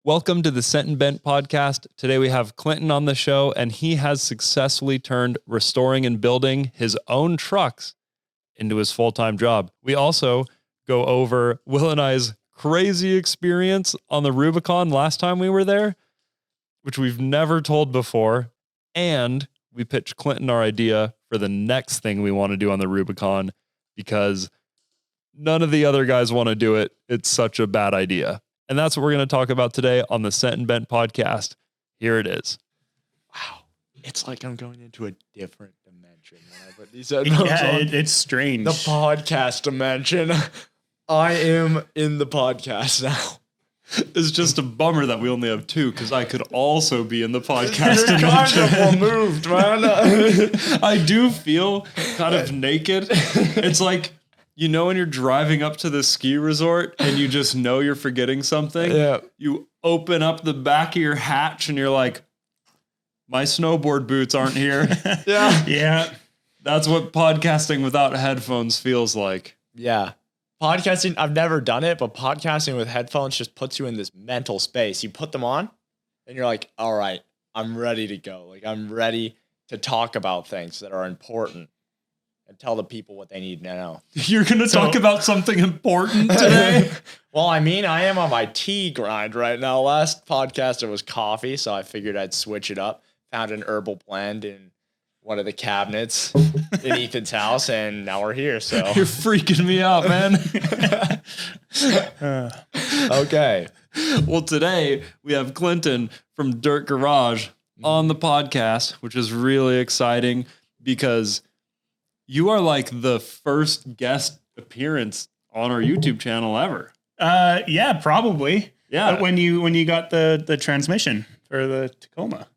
Welcome to the Sent and Bent podcast. Today we have Clinton on the show, and he has successfully turned restoring and building his own trucks into his full-time job. We also go over Will and I's crazy experience on the Rubicon last time we were there, which we've never told before. And we pitch Clinton our idea for the next thing we want to do on the Rubicon because none of the other guys want to do it. It's such a bad idea. And that's what we're going to talk about today on the Sent and Bent podcast. Here it is. Wow. It's like I'm going into a different dimension when I put these headphones on. It's strange. The podcast dimension. I am in the podcast now. It's just a bummer that we only have two because I could also be in the podcast. You're kind of removed, man. I do feel kind of naked. It's like, you know, when you're driving up to the ski resort and you just know you're forgetting something. Yeah. You open up the back of your hatch and you're like, my snowboard boots aren't here. Yeah. Yeah. That's what podcasting without headphones feels like. Yeah. Podcasting, I've never done it, but podcasting with headphones just puts you in this mental space. You put them on and you're like, all right, I'm ready to go. Like, I'm ready to talk about things that are important and tell the people what they need to know. You're going to talk about something important today? Well, I mean, I am on my tea grind right now. Last podcast, it was coffee, so I figured I'd switch it up. Found an herbal blend in one of the cabinets in Ethan's house, and now we're here. So You're freaking me out, man. Okay. Well, today we have Clinton from Dirt Garage on the podcast, which is really exciting because you are like the first guest appearance on our YouTube channel ever. Yeah, probably. Yeah. When you got the transmission for the Tacoma.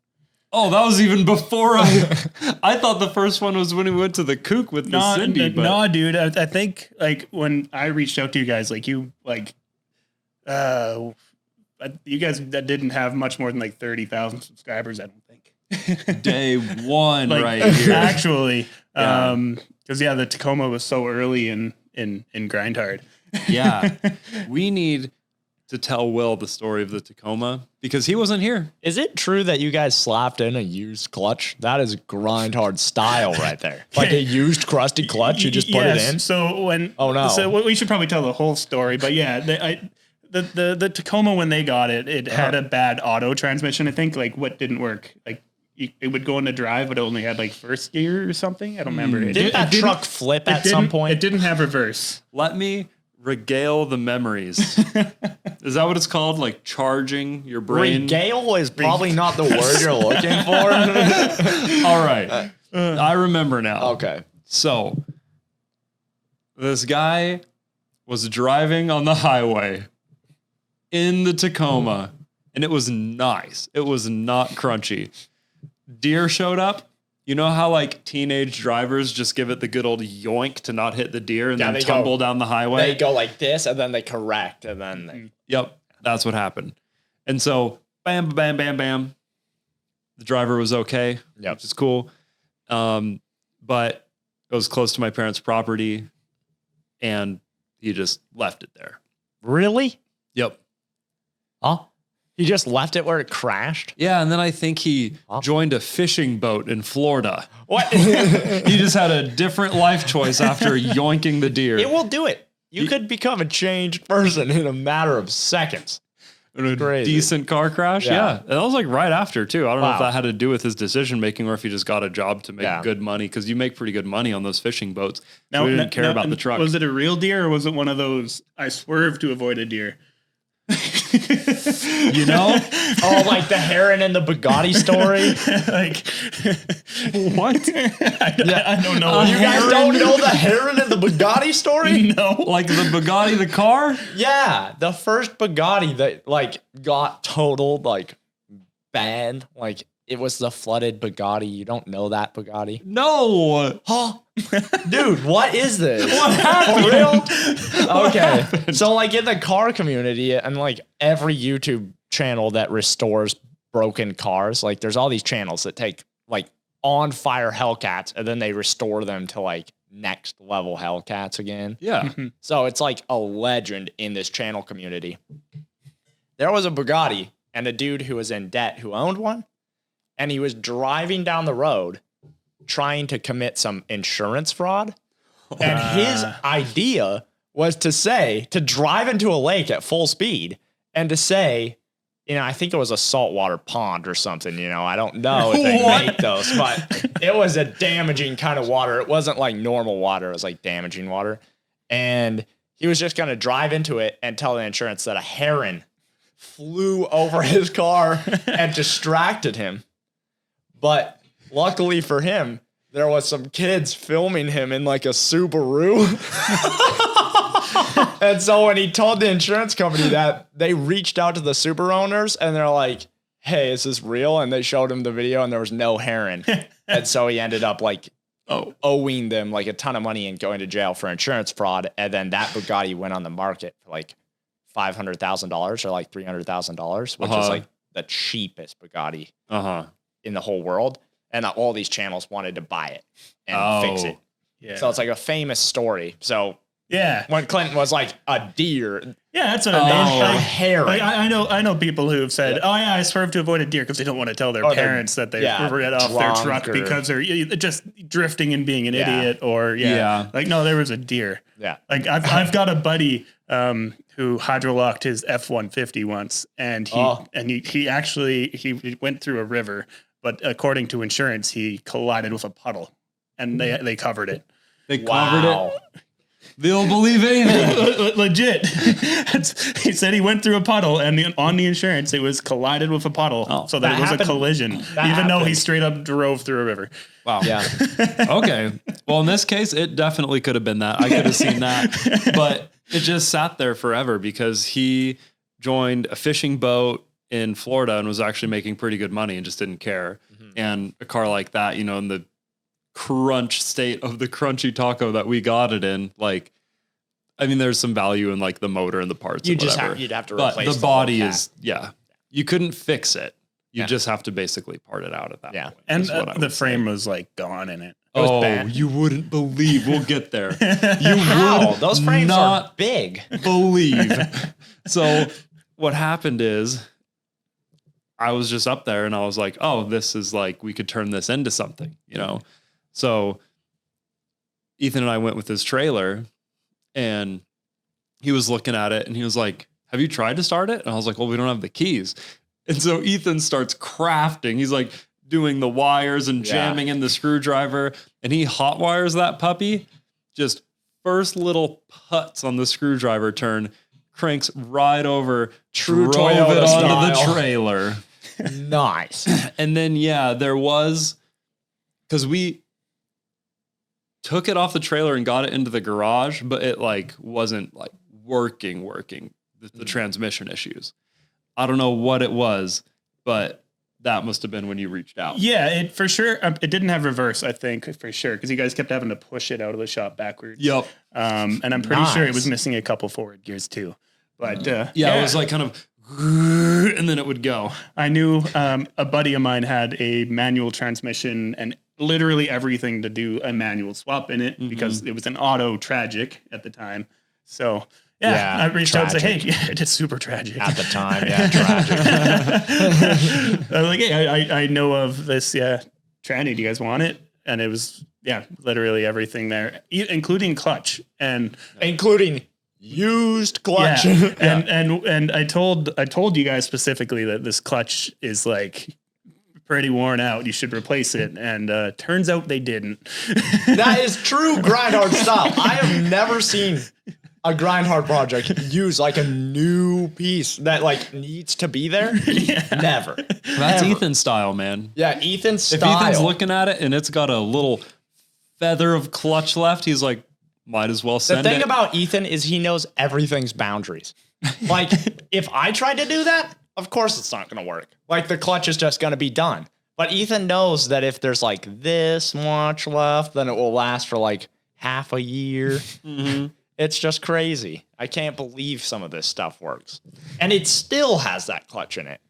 Oh, that was even before I thought the first one was when we went to the Kook with the Cindy. No, dude. I think like when I reached out to you guys, like you guys that didn't have much more than like 30,000 subscribers, I don't think. Day one, Like, right here. Actually, Yeah. because the Tacoma was so early in Grind Hard. Yeah. We need to tell Will the story of the Tacoma because he wasn't here. Is it true that you guys slapped in a used clutch? That is grind hard style right there. Like a used crusty clutch, you just put it in? So when no. So we should probably tell the whole story, but yeah, the Tacoma when they got it, it had a bad auto transmission. I think like what didn't work, like it would go into drive, but it only had like first gear or something. I don't remember. Didn't that truck flip at some point? It didn't have reverse. Let me regale the memories. Is that what it's called? Like charging your brain? Regale is probably not the word you're looking for. All right. I remember now. Okay. So this guy was driving on the highway in the Tacoma, and it was nice. It was not crunchy. Deer showed up. You know how like teenage drivers just give it the good old yoink to not hit the deer and then tumble down the highway? They go like this and then they correct and then they... Yep, that's what happened. And so bam, bam, bam, bam. The driver was okay, which is cool. But it was close to my parents' property and he just left it there. Really? Yep. Huh? He just left it where it crashed? Yeah, and then I think he joined a fishing boat in Florida. What? He just had a different life choice after yoinking the deer. It will do it. You could become a changed person in a matter of seconds. In a Crazy. decent car crash? Yeah. And that was like right after, too. I don't know if Wow. that had to do with his decision making or if he just got a job to make good money because you make pretty good money on those fishing boats. So we didn't care about the truck. Was it a real deer or was it one of those I swerved to avoid a deer? You know? Oh, like the heron and the Bugatti story? Like, What? I don't know. You guys don't know the heron and the Bugatti story? No. Like the Bugatti, the car? Yeah, the first Bugatti that like got totaled, like banned, like it was the flooded Bugatti. You don't know that Bugatti? No. Huh? Dude, what is this? What happened? For real? Okay. So like in the car community and like every YouTube channel that restores broken cars, like there's all these channels that take like on fire Hellcats and then they restore them to like next level Hellcats again. Yeah. So it's like a legend in this channel community. There was a Bugatti and a dude who was in debt who owned one. And he was driving down the road trying to commit some insurance fraud. And his idea was to drive into a lake at full speed and to say, I think it was a saltwater pond or something, I don't know if they make those, but it was a damaging kind of water. It wasn't like normal water. It was like damaging water. And he was just going to drive into it and tell the insurance that a heron flew over his car and distracted him. But luckily for him, there was some kids filming him in like a Subaru. And so when he told the insurance company that, they reached out to the Subaru owners and they're like, hey, is this real? And they showed him the video and there was no heron. And so he ended up like owing them like a ton of money and going to jail for insurance fraud. And then that Bugatti went on the market for like $500,000 or like $300,000, which is like the cheapest Bugatti in the whole world. And all these channels wanted to buy it and fix it. Yeah. So it's like a famous story. So yeah, when Clinton was like a deer. Yeah, that's what I mean. Heron. Like, I know people who have said, I swerved to avoid a deer because they don't want to tell their parents that they ran off their truck because they're just drifting and being an idiot or like, no, there was a deer. Yeah. Like I've got a buddy who hydrolocked his F-150 once and he actually went through a river, but according to insurance, he collided with a puddle and they covered it. They covered it. They'll believe anything. Legit. He said he went through a puddle and on the insurance, it was collided with a puddle. So that it was a collision, even though he straight up drove through a river. Wow. Yeah. Okay. Well, in this case, it definitely could have been that. I could have seen that, but it just sat there forever because he joined a fishing boat in Florida and was actually making pretty good money and just didn't care. Mm-hmm. And a car like that, in the crunch state of the crunchy taco that we got it in, like, I mean, there's some value in like the motor and the parts. You'd have to replace but the body is, you couldn't fix it. You just have to basically part it out at that point. And the frame was like gone in it. It was bad. You wouldn't believe. We'll get there. Those frames are big. Believe. So what happened is I was just up there and I was like, oh, this is like, we could turn this into something, So Ethan and I went with his trailer and he was looking at it and he was like, have you tried to start it? And I was like, well, we don't have the keys. And so Ethan starts crafting. He's like doing the wires and jamming in the screwdriver and he hot wires that puppy. Just first little putts on the screwdriver turn, cranks right over, True drove Toyota it onto style. the trailer. Nice. And then, there was, because we took it off the trailer and got it into the garage, but it like wasn't like working the transmission issues. I don't know what it was, but that must have been when you reached out. Yeah, it for sure. It didn't have reverse, I think, for sure, because you guys kept having to push it out of the shop backwards. Yep. And I'm pretty sure it was missing a couple forward gears too. But it was like kind of, and then it would go. I knew a buddy of mine had a manual transmission and literally everything to do a manual swap in it because it was an auto tragic at the time. So I reached out and said, hey, it is super tragic. At the time, tragic. I was like, hey, I know of this tranny. Do you guys want it? And it was, literally everything there, including clutch and including used clutch. And I told you guys specifically that this clutch is like pretty worn out. You should replace it. And turns out they didn't. That is true grind hard style. I have never seen a grind hard project use like a new piece that like needs to be there. Never. That's Ethan's style, man. Yeah, Ethan's style. If Ethan's looking at it and it's got a little feather of clutch left, he's like, might as well send it. The thing about Ethan is he knows everything's boundaries. Like, if I tried to do that, of course it's not going to work. Like, the clutch is just going to be done. But Ethan knows that if there's like this much left, then it will last for like half a year. It's just crazy. I can't believe some of this stuff works. And it still has that clutch in it.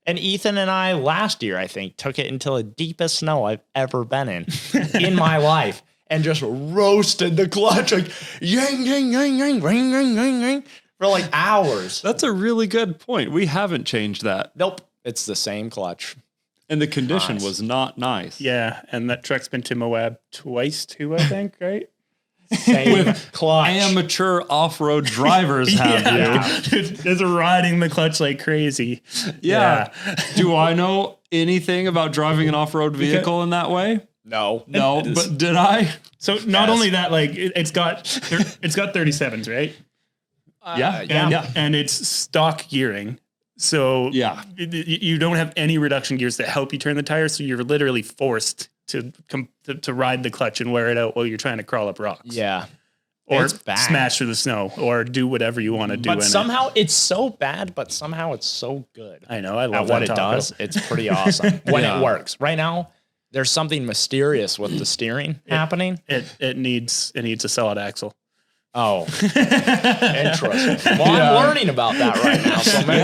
And Ethan and I last year, I think, took it into the deepest snow I've ever been in my life. And just roasted the clutch like yang, yang, yang, yang, ring, ring, ring, ring, for like hours. That's a really good point. We haven't changed that. Nope. It's the same clutch. And the condition was not nice. Yeah, and that truck's been to Moab twice too, I think, right? Same clutch. Amateur off-road drivers have you. Just riding the clutch like crazy. Yeah. Do I know anything about driving an off-road vehicle in that way? No. No, but did I? So not only that, like it's got 37s, right? Yeah. And it's stock gearing. So you don't have any reduction gears that help you turn the tires. So you're literally forced to ride the clutch and wear it out while you're trying to crawl up rocks. Yeah. Or smash through the snow or do whatever you want to do. But somehow it's so bad, but somehow it's so good. I know. I love what it does. It's pretty awesome when it works. Right now, there's something mysterious with the steering happening. It needs a solid axle. Oh, interesting. Well, I'm learning about that right now. So maybe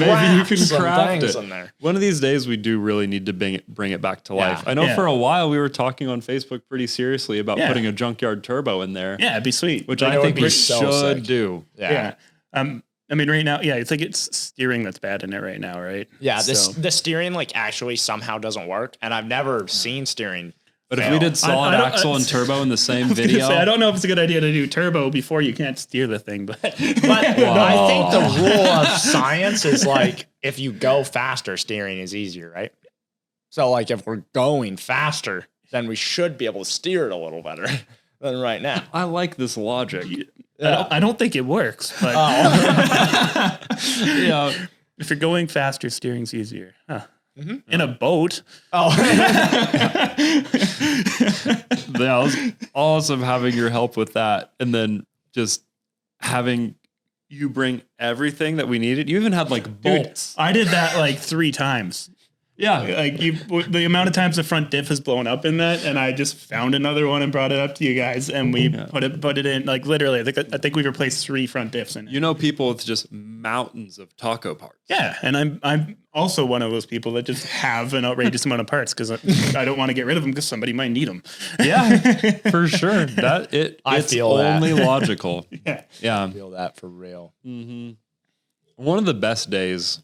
Maybe you can craft it. In there. One of these days, we do really need to bring it back to life. I know for a while we were talking on Facebook pretty seriously about putting a junkyard turbo in there. Yeah, it'd be sweet. Which I think we should do. Yeah. I mean, right now, it's like it's steering that's bad in it right now, right? Yeah, the steering like actually somehow doesn't work, and I've never seen steering. But if we did solid axle and turbo in the same video, I don't know if it's a good idea to do turbo before you can't steer the thing, but I think the rule of science is like if you go faster, steering is easier, right? So like if we're going faster, then we should be able to steer it a little better than right now. I like this logic. I don't think it works, but if you're going faster, steering's easier. Huh. In a boat. Oh, that was awesome having your help with that, and then just having you bring everything that we needed. You even had like bolts. Dude, I did that like 3 times. Yeah, like the amount of times the front diff has blown up in that, and I just found another one and brought it up to you guys, and we put it in like literally. I think we replaced 3 front diffs in it. You know, people with just mountains of taco parts. Yeah, and I'm also one of those people that just have an outrageous amount of parts because I don't want to get rid of them because somebody might need them. Yeah, for sure. I feel only logical. Yeah, I feel that for real. Mm-hmm. One of the best days.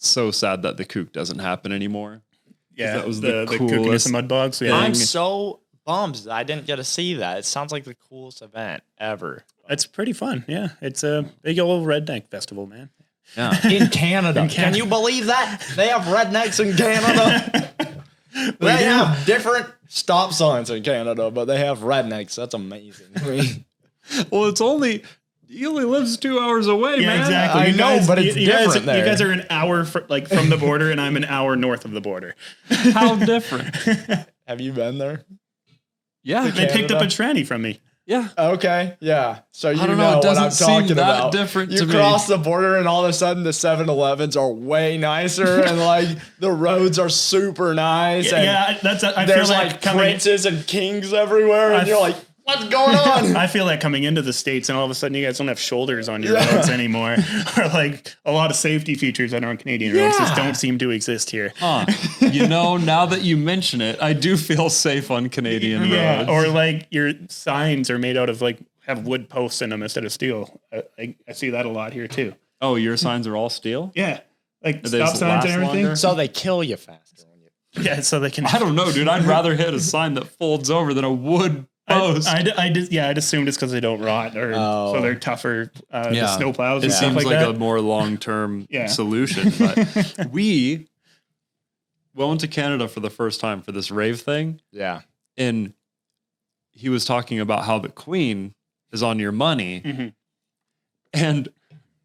So sad that the kook doesn't happen anymore. Yeah, that was the kookiness and mud bogs. Yeah. I'm so bummed that I didn't get to see that. It sounds like the coolest event ever. It's pretty fun. Yeah, it's a big old redneck festival, man. Yeah, in Canada. Can you believe that they have rednecks in Canada? They have different stop signs in Canada, but they have rednecks. That's amazing. Well, he only lives 2 hours away, man. Exactly. I know, but it's different there. You guys are an hour from the border, and I'm an hour north of the border. How different? Have you been there? Yeah. They picked up a tranny from me. Yeah. Okay. Yeah. So you know it what doesn't I'm seem talking that about. different you to me. cross the border, and all of a sudden, the 7-Elevens are way nicer, and like the roads are super nice. Yeah, and I there's feel like princes and kings everywhere, and you're like, what's going on? I feel like coming into the States and all of a sudden you guys don't have shoulders on your roads anymore. Or like a lot of safety features that are on Canadian roads just don't seem to exist here. Huh. You know, now that you mention it, I do feel safe on Canadian roads. Or like your signs are made out of have wood posts in them instead of steel. I see that a lot here too. Oh, your signs are all steel? Yeah. Like stop signs and everything. Longer? So they kill you faster. Yeah, so they can. I don't know, dude. I'd rather hit a sign that folds over than a wood post. I'd assumed it's because they don't rot or so they're tougher. The snow plows. It and seems stuff like that. a more long-term solution. But we went to Canada for the first time for this rave thing. Yeah, and he was talking about how the Queen is on your money, and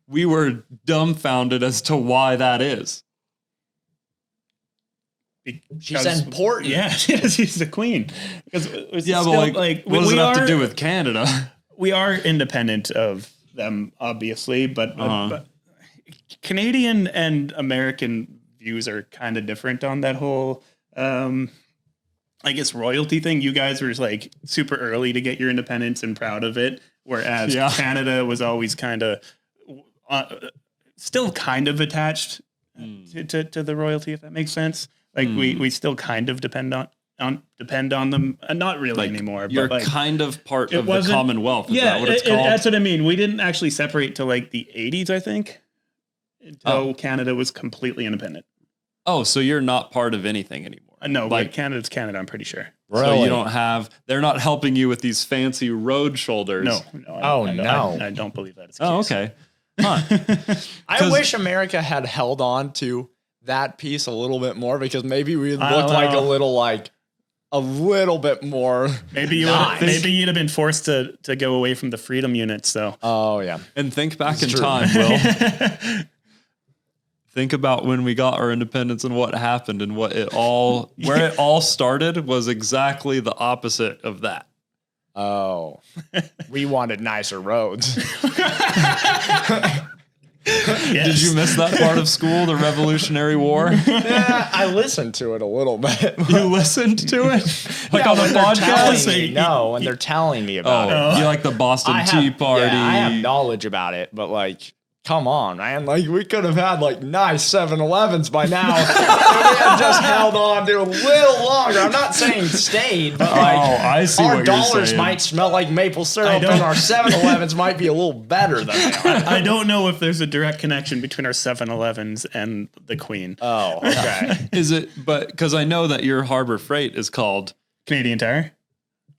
we were dumbfounded as to why that is. She's important. Yeah, she's the queen. But what does it have to do with Canada? We are independent of them, obviously, but Canadian and American views are kind of different on that whole, I guess, royalty thing. You guys were like super early to get your independence and proud of it, whereas Canada was always kind of still kind of attached to the royalty, if that makes sense. Like we still kind of depend on depend on them. Not really Like, anymore. You're but like, kind of part it of the wasn't- Commonwealth. Is that what it's called? that's what I mean. We didn't actually separate till like the 80s, I think, until Canada was completely independent. Oh, so you're not part of anything anymore. No, like like Canada's Canada, I'm pretty sure. So you don't have, they're not helping you with these fancy road shoulders. No. I don't believe that. It's Oh, okay. Huh. I wish America had held on to that piece a little bit more, because maybe we'd look like a little bit more. Maybe you'd have been forced to go away from the freedom units. So. Oh yeah. And think back in time, Will. Think about when we got our independence and what happened, and where it all started was exactly the opposite of that. Oh, we wanted nicer roads. Yes. Did you miss that part of school, the Revolutionary War? Yeah, I listened to it a little bit. You listened to it? Like on a when they're podcast? telling me- No, when they're telling me about it. You like the Boston Tea Party? Yeah, I have knowledge about it, but like, come on, man. Like, we could have had like nice 7-Elevens by now. If we had just held on to a little longer. I'm not saying stayed, but like, I see our what you're dollars saying. might smell like maple syrup, and our 7-Elevens might be a little better than they are. I don't know if there's a direct connection between our 7-Elevens and the Queen. Oh, okay. Is it? But because I know that your Harbor Freight is called Canadian Tire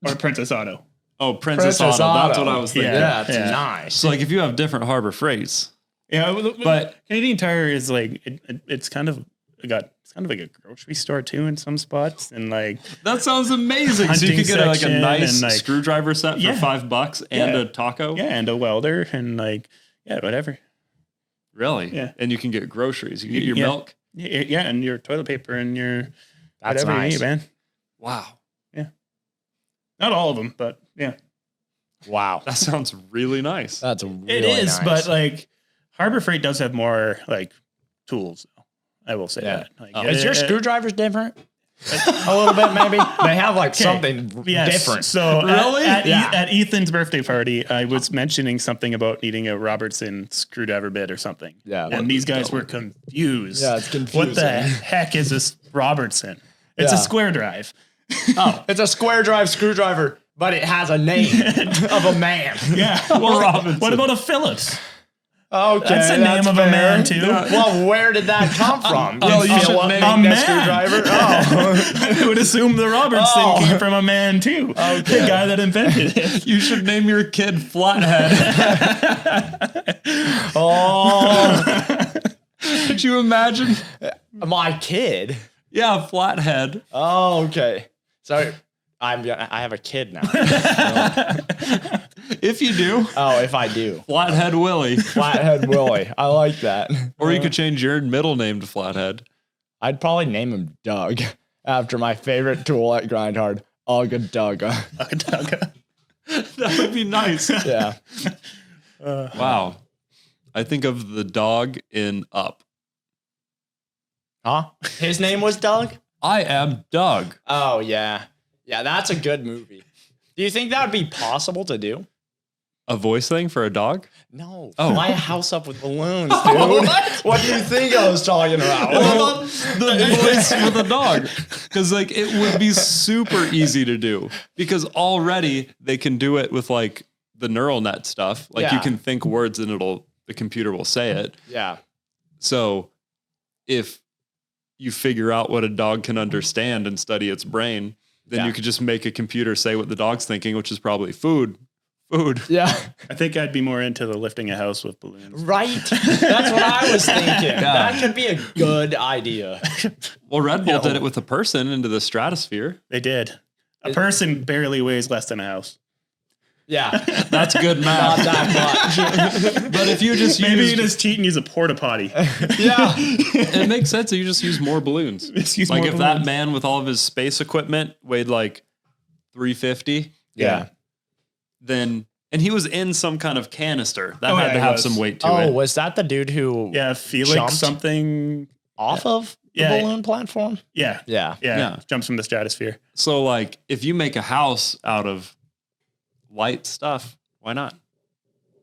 or Princess Auto. Oh, Princess Auto. That's what I was thinking. Yeah, it's nice. So like if you have different Harbor Freights. Yeah, But Canadian Tire is like it's kind of like a grocery store too in some spots, and like that sounds amazing. So you hunting could get like a section nice and, like, screwdriver set for $5 and a taco. yeah, and a welder and like whatever. Really? Yeah. And you can get groceries. You can get your milk. Yeah, and your toilet paper and your That's whatever nice. you need, man. Wow. Not all of them, but yeah, Wow. That sounds really nice. That's really it is. nice. But like Harbor Freight does have more like tools. I will say that. Like, Is your screwdrivers different? A little bit, maybe. They have like something different. So Really? at Ethan's birthday party, I was mentioning something about needing a Robertson screwdriver bit or something. Yeah. And these guys were confused. Yeah, it's confusing. What the heck is this Robertson? It's a square drive. Oh, it's a square drive screwdriver, but it has a name of a man. Yeah. Well, what about a Phillips? Okay, That's the name of a man too. Well, where did that come from? Well, you should Philip name make a that man. screwdriver? Oh, I would assume the Robertson came from a man too. Okay. The guy that invented it. You should name your kid Flathead. Could you imagine? my kid. Yeah, Flathead. Oh, okay. So I have a kid now. If you do, Oh, if I do, Flathead Willie. Flathead Willie. I like that. Or you could change your middle name to Flathead. I'd probably name him Doug after my favorite tool at Grindhard, Ugga Dugga. That would be nice. Yeah. Wow. I think of the dog in Up. Huh? His name was Doug? I am Doug. Oh, yeah. Yeah, that's a good movie. Do you think that would be possible to do? A voice thing for a dog? No. Oh. Fly a house up with balloons, dude. What do you think I was talking about? The voice for the dog. Because like it would be super easy to do. Because already they can do it with like the neural net stuff. Like you Yeah. can think words and the computer will say it. Yeah. So if you figure out what a dog can understand and study its brain, then Yeah. you could just make a computer say what the dog's thinking, which is probably food. Food. Yeah. I think I'd be more into the lifting a house with balloons. Right. That's what I was thinking. That could be a good idea. Well, Red Bull did it with a person into the stratosphere. They did. A person barely weighs less than a house. Yeah. That's good Not math. that much. But if you just Maybe use, you just cheat and use a porta potty. Yeah. it makes sense that you just use more balloons. Just use Like more if that balloons. man with all of his space equipment weighed like 350, Yeah. then and he was in some kind of canister that Oh, had yeah, to he have was. some weight to Oh, it. was that the dude who Yeah, Felix Jumped? something. off of the Yeah. balloon platform? Yeah. Yeah. Yeah. Jumps from the stratosphere. So like if you make a house out of light stuff, why not?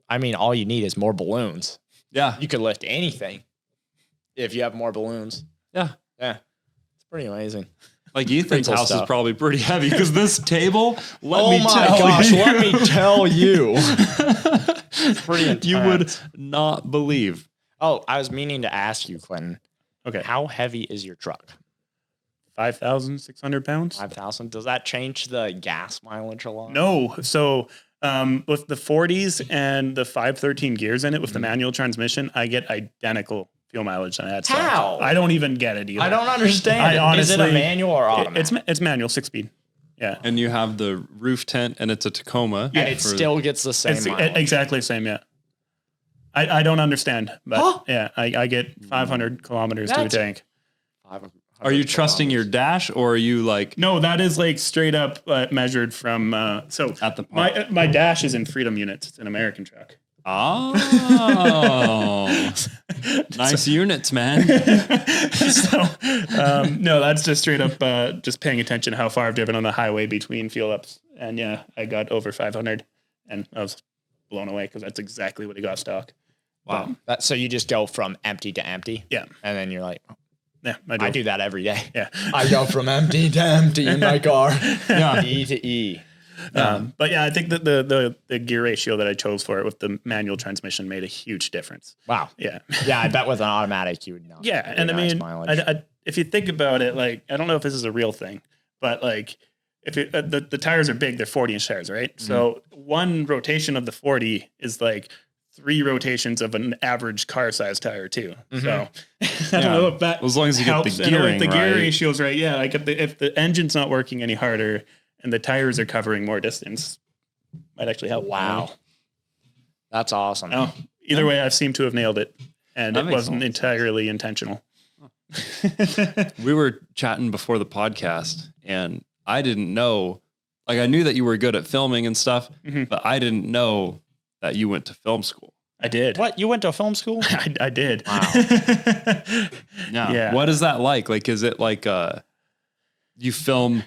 I mean, all you need is more balloons. Yeah. You could lift anything if you have more balloons. Yeah. Yeah. It's pretty amazing. Like Ethan's cool house is stuff. probably pretty heavy because this table, let me my tell gosh, you. let me tell you. Pretty intense. You would not believe. Oh, I was meaning to ask you, Clinton. Okay. How heavy is your truck? 5,600 pounds. 5,000. Does that change the gas mileage a lot? No. So with the 40s and the 513 gears in it with the manual transmission, I get identical fuel mileage than I had stock. How? I don't even get it either. I don't understand. Is it a manual or automatic? It's manual 6-speed. Yeah. And you have the roof tent and it's a Tacoma. And it still gets the same It's mileage. exactly the same, yeah. I don't understand, but Huh? yeah, I get 500 kilometers to a That's- tank. Are you trusting your dash or are you like No, that is like straight up measured from. So at the pump? my dash is in Freedom units. It's an American truck. Oh, nice units, man. So no, that's just straight up just paying attention to how far I've driven on the highway between fuel ups, and yeah, I got over 500, and I was blown away because that's exactly what he got stock. Wow. So you just go from empty to empty? Yeah, And then you're like, yeah, I do that every day. Yeah, I go from empty to empty in my car. Yeah. E to E. but yeah, I think that the gear ratio that I chose for it with the manual transmission made a huge difference. Wow. Yeah, Yeah, I bet with an automatic you would know. yeah, and I mean, if you think about it, like I don't know if this is a real thing, but like if it, the tires are big, they're 40-inch tires, right? Mm-hmm. So one rotation of the 40 is like 3 rotations of an average car size tire too. Mm-hmm. So I don't know if that as long as you helps. get the gearing, if the gear right? ratio's right, yeah. Like if the engine's not working any harder and the tires are covering more distance, might actually help. Wow. That's awesome. Oh, either way, I seem to have nailed it, and That it makes wasn't sense. entirely intentional. We were chatting before the podcast and I didn't know, like I knew that you were good at filming and stuff, but I didn't know that you went to film school. I did. What? You went to film school? I did. Wow. Yeah. What is that like? Like, is it like you film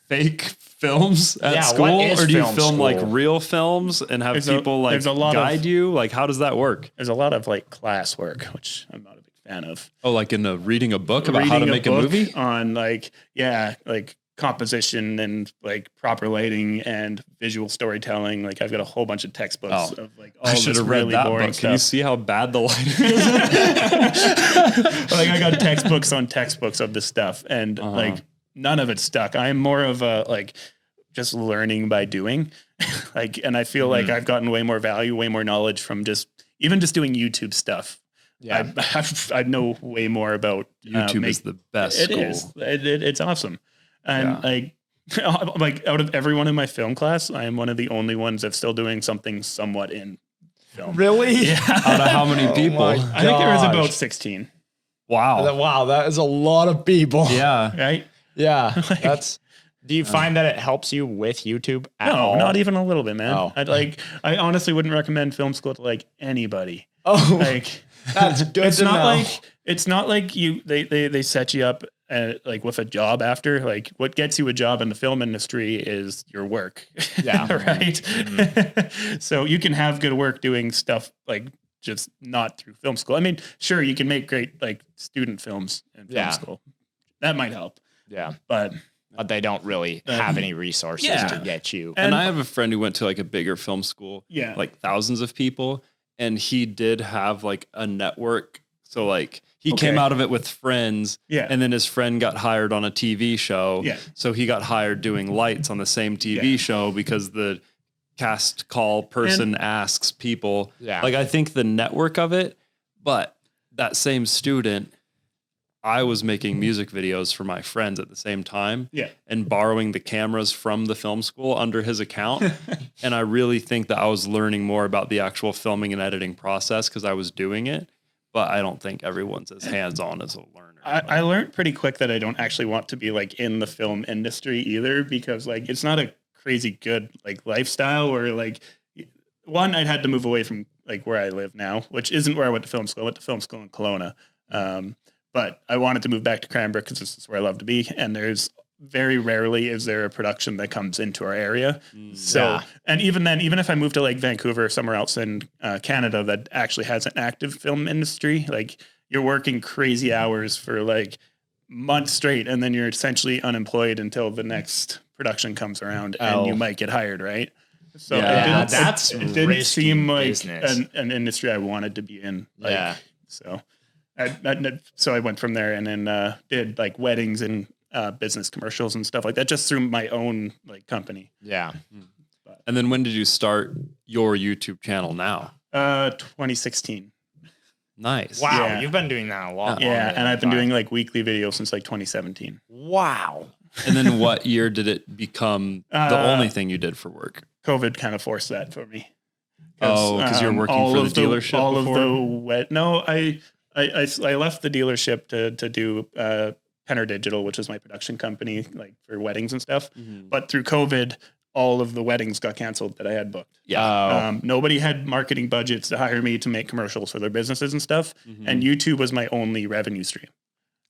fake films at Yeah, school, what is or do you film film like school? real films and have people like there's a lot guide you? Like, how does that work? There's a lot of like class work, which I'm not a big fan of. Oh, like in reading a book about how to make a book movie? on like composition and like proper lighting and visual storytelling. Like I've got a whole bunch of textbooks of like all I should this have read really that boring book. Can you stuff. see how bad the lighting is? Like I got textbooks on textbooks of this stuff, and like none of it stuck. I am more of a like just learning by doing. Like, and I feel like I've gotten way more value, way more knowledge from just doing YouTube stuff. Yeah. I know way more about YouTube is the best It school. is. It's awesome. And like out of everyone in my film class, I am one of the only ones that's still doing something somewhat in film. Really? Yeah. Out of how many people? my I think there was gosh. about 16. Wow. Wow, that is a lot of people. Yeah. Right? Yeah. That's. Do you find that it helps you with YouTube at No, all? not even a little bit, man. Oh. I honestly wouldn't recommend film school to like anybody. Oh, Like that's good it's to not know. like they set you up like with a job after. Like what gets you a job in the film industry is your work. Yeah. Right. So you can have good work doing stuff like just not through film school. I mean, sure, you can make great like student films in film school. That might help. Yeah. But They don't really have any resources yeah. to get you. And I have a friend who went to like a bigger film school, Yeah. like thousands of people, and he did have like a network. So like he came out of it with friends, Yeah. and then his friend got hired on a TV show. Yeah. So he got hired doing lights on the same TV show because the cast call person asks people. Yeah. Like I think the network of it, but that same student, I was making music videos for my friends at the same time and borrowing the cameras from the film school under his account. And I really think that I was learning more about the actual filming and editing process because I was doing it. But I don't think everyone's as hands-on as a learner. I learned pretty quick that I don't actually want to be like in the film industry either, because like it's not a crazy good like lifestyle where like one, I'd had to move away from like where I live now, which isn't where I went to film school. I went to film school in Kelowna. But I wanted to move back to Cranbrook because this is where I love to be. And there's very rarely is there a production that comes into our area. So, and even then, even if I move to like Vancouver or somewhere else in Canada that actually has an active film industry, like you're working crazy hours for like months straight, and then you're essentially unemployed until the next production comes around, and you might get hired, right? So it didn't seem like an industry I wanted to be in. Like, so I went from there and then did like weddings and business commercials and stuff like that, just through my own like company. Yeah. And then when did you start your YouTube channel now? 2016. Nice. Wow. Yeah. You've been doing that a lot. Yeah. And I've been doing like weekly videos since like 2017. Wow. And then what year did it become the only thing you did for work? COVID kind of forced that for me. Oh, because you're working for the dealership I left the dealership to do Penner Digital, which is my production company, like for weddings and stuff. Mm-hmm. But through COVID, all of the weddings got canceled that I had booked. Yeah. Nobody had marketing budgets to hire me to make commercials for their businesses and stuff. Mm-hmm. And YouTube was my only revenue stream.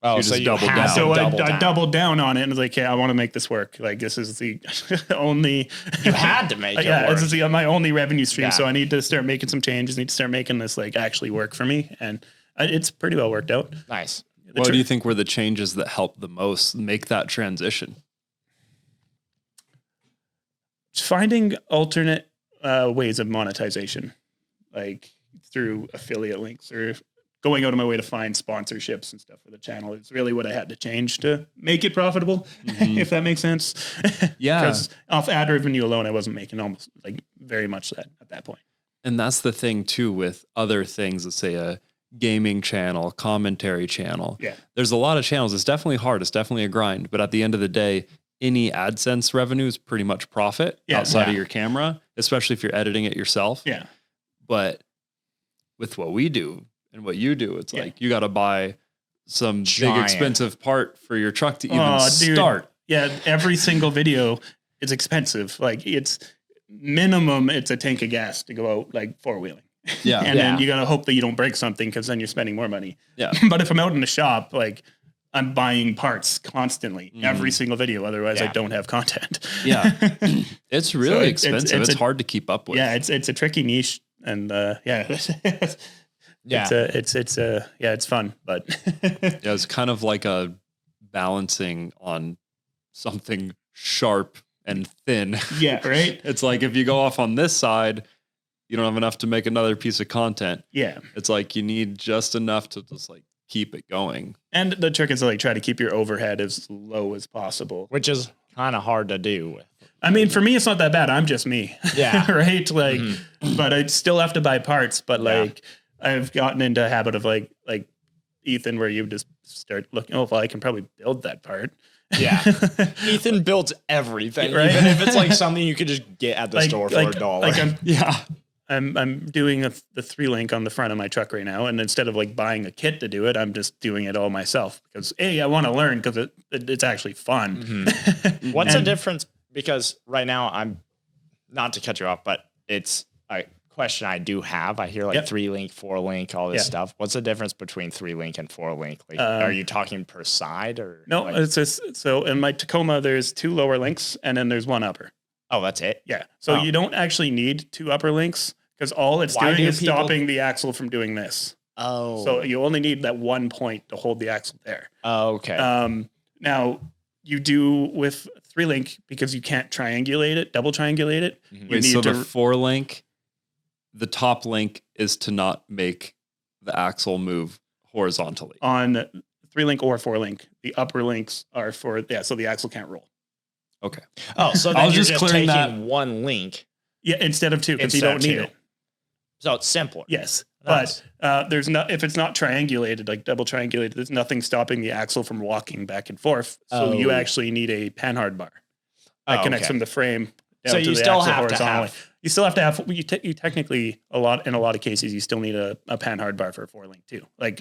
Oh, so you doubled down. So I doubled down on it and was like, yeah, I want to make this work. Like, this is the only... You had to make it yeah, work. this is my only revenue stream. Yeah. So I need to start making some changes. I need to start making this like actually work for me. And it's pretty well worked out. Nice. What do you think were the changes that helped the most make that transition? Finding alternate ways of monetization, like through affiliate links or going out of my way to find sponsorships and stuff for the channel. It's really what I had to change to make it profitable, if that makes sense. Yeah. Because off ad revenue alone, I wasn't making almost like very much that at that point. And that's the thing too with other things, let's say a gaming channel, commentary channel. Yeah. There's a lot of channels. It's definitely hard. It's definitely a grind. But at the end of the day, any AdSense revenue is pretty much profit outside of your camera, especially if you're editing it yourself. Yeah. But with what we do and what you do, it's like you got to buy some big expensive part for your truck to even start. Yeah. Every single video is expensive. Like it's minimum, it's a tank of gas to go out like four-wheeling. Yeah. And then you got to hope that you don't break something because then you're spending more money. Yeah. But if I'm out in the shop, like I'm buying parts constantly, every single video. Otherwise I don't have content. Yeah. It's really expensive. It's hard to keep up with. Yeah. It's a tricky niche and it's fun, but it's kind of like a balancing on something sharp and thin. Yeah. Right. It's like, if you go off on this side, you don't have enough to make another piece of content. Yeah. It's like, you need just enough to just like keep it going. And the trick is to like try to keep your overhead as low as possible, which is kind of hard to do. I mean, for me, it's not that bad. I'm just me. Yeah. Right. Like, but I still have to buy parts, but like I've gotten into a habit of like Ethan, where you just start looking, oh, well, I can probably build that part. Yeah. Ethan builds everything, right? Even if it's like something you could just get at the store for $1. I'm doing the 3-link on the front of my truck right now. And instead of like buying a kit to do it, I'm just doing it all myself because I want to learn because it's actually fun. What's the difference? Because right now I'm, not to cut you off, but it's a question I do have. I hear like 3-link, 4-link, all this stuff. What's the difference between 3-link and 4-link? Like, are you talking per side or? No, it's just, so in my Tacoma, there's 2 lower links and then there's 1 upper. Oh, that's it? Yeah. So you don't actually need 2 upper links because all it's doing is stopping the axle from doing this. Oh. So you only need that 1 point to hold the axle there. Oh, okay. Now you do with 3-link because you can't triangulate it, double triangulate it. You need so the 4-link, the top link is to not make the axle move horizontally. On 3-link or 4-link, the upper links are for, so the axle can't roll. Okay. Oh, so then you're just taking 1 link. Yeah, instead of 2, because you don't need it. So it's simpler. Yes. Nice. But there's not, if it's not triangulated, like double triangulated, there's nothing stopping the axle from walking back and forth. So you actually need a panhard bar that connects from the frame down to the axle horizontally. You still have to have, you technically, in a lot of cases, you still need a panhard bar for a 4-link too. Like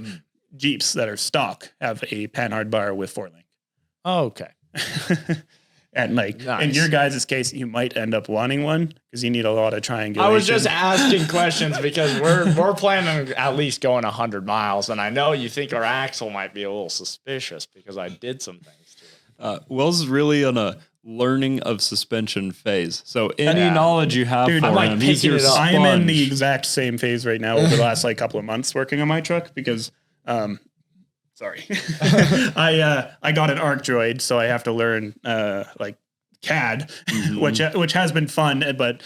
Jeeps that are stock have a panhard bar with 4-link. Oh, okay. And like in your guys' case, you might end up wanting one because you need a lot of triangulation. I was just asking questions because we're planning at least going 100 miles, and I know you think our axle might be a little suspicious because I did some things to it. Will's really on a learning of suspension phase. So any knowledge you have, dude, for him, he's your sponge. I'm in the exact same phase right now over the last like couple of months working on my truck because so sorry. I got an ARC droid, so I have to learn like CAD, which has been fun, but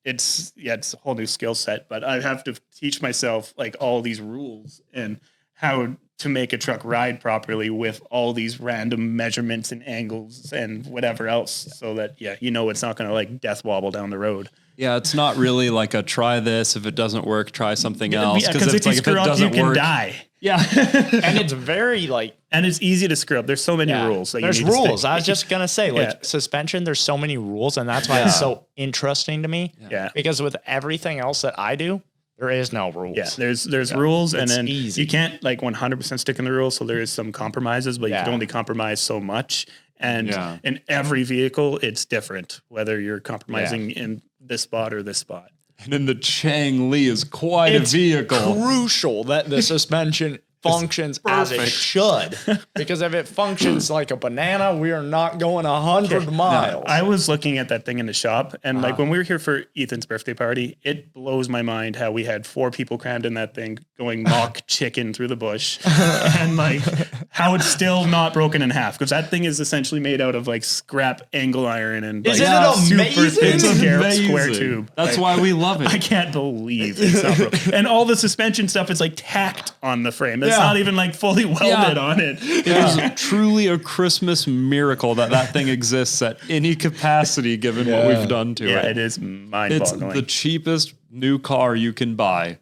it's a whole new skill set. But I have to teach myself like all these rules and how to make a truck ride properly with all these random measurements and angles and whatever else, so that it's not going to like death wobble down the road. Yeah, it's not really like a try this. If it doesn't work, try something else. Because if you screw up, you can die. Yeah, and it's very and it's easy to screw up. There's so many rules. That there's you need rules. To I was just gonna say, like suspension. There's so many rules, and that's why it's so interesting to me. Yeah, because with everything else that I do, there is no rules. Yeah, there's rules, and then you can't like 100% stick in the rules. So there is some compromises, but you can only compromise so much. And in every vehicle, it's different, whether you're compromising in this spot or this spot. And then the Chang Li is quite a vehicle. Crucial that the suspension functions as it should. Because if it functions like a banana, we are not going 100 miles. I was looking at that thing in the shop, and like when we were here for Ethan's birthday party, it blows my mind how we had 4 people crammed in that thing going mock chicken through the bush, and like how it's still not broken in half, because that thing is essentially made out of like scrap angle iron and Isn't it amazing? Super thin square tube. That's why we love it. I can't believe it's not broken. And all the suspension stuff is like tacked on the frame. It's not even like fully welded on it. It is truly a Christmas miracle that thing exists at any capacity, given what we've done to it. Yeah, it is mind-boggling. It's the cheapest new car you can buy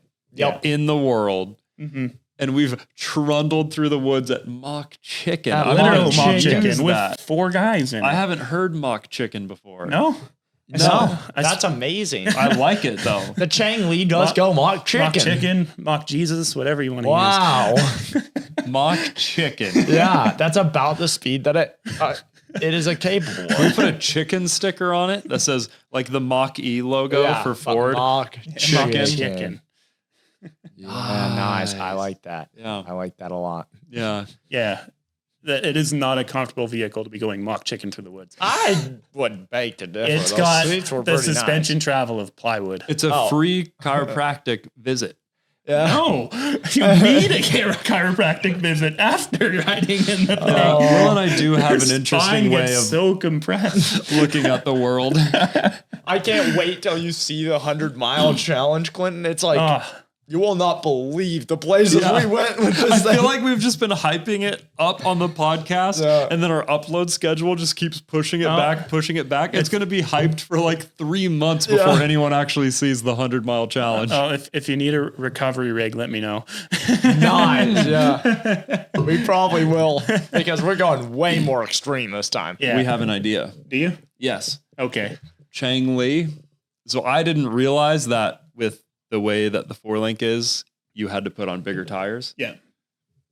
in the world. Mm-hmm. And we've trundled through the woods at mock chicken. Literal mock chicken with 4 guys in it. I haven't heard mock chicken before. No? No, that's amazing. I like it though. The Chang Li does go mock chicken. Mock chicken, mock Jesus, whatever you want to use. Wow. Mock chicken. Yeah, that's about the speed that it is capable of. We put a chicken sticker on it that says like the Mach E logo for Ford. Mock chicken. Yeah, nice. I like that. Yeah. I like that a lot. Yeah. Yeah. It is not a comfortable vehicle to be going mock chicken through the woods. I wouldn't beg to differ. It's got the suspension travel of plywood. It's a free chiropractic visit. Yeah. No, you need a chiropractic visit after riding in the thing. Will and I do have an interesting way of so compressed looking at the world. I can't wait till you see the 100-mile challenge, Clinton. It's like... You will not believe the places we went with this thing. I feel like we've just been hyping it up on the podcast, and then our upload schedule just keeps pushing it back. It's going to be hyped for like 3 months before anyone actually sees the 100-mile challenge. Oh, if you need a recovery rig, let me know. Nice, we probably will, because we're going way more extreme this time. Yeah. We have an idea. Do you? Yes. Okay. Chang Li. So I didn't realize that with the way that the 4-link is, you had to put on bigger tires. Yeah.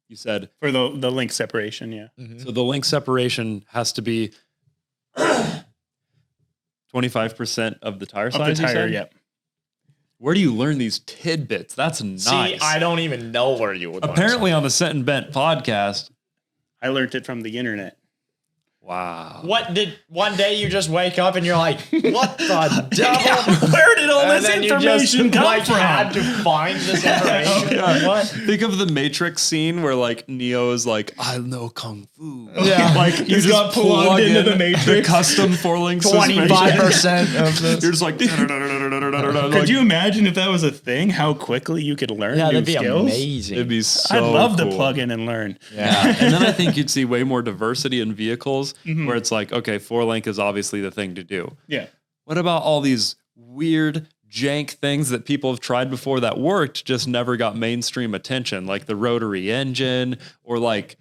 You said for the link separation, Mm-hmm. So the link separation has to be 25% of the tire size. Of the tire, yeah. Where do you learn these tidbits? That's nice. See, I don't even know where you would. Apparently on the Set and Bent podcast. I learned it from the internet. Wow. What did one day you just wake up and you're like, what the devil? Where did all this information come from? Had to find this information. What? Think of the Matrix scene where like Neo is like, I know kung fu. Yeah. Like you just got plugged into the Matrix. The custom 4-link 25% of this. You're just like. Could you imagine if that was a thing? How quickly you could learn new that'd be skills? Amazing. It'd be so. I'd love cool. to plug in and learn. Yeah. And then I think you'd see way more diversity in vehicles where it's like, okay, 4-link is obviously the thing to do. Yeah. What about all these weird jank things that people have tried before that worked, just never got mainstream attention, like the rotary engine, or like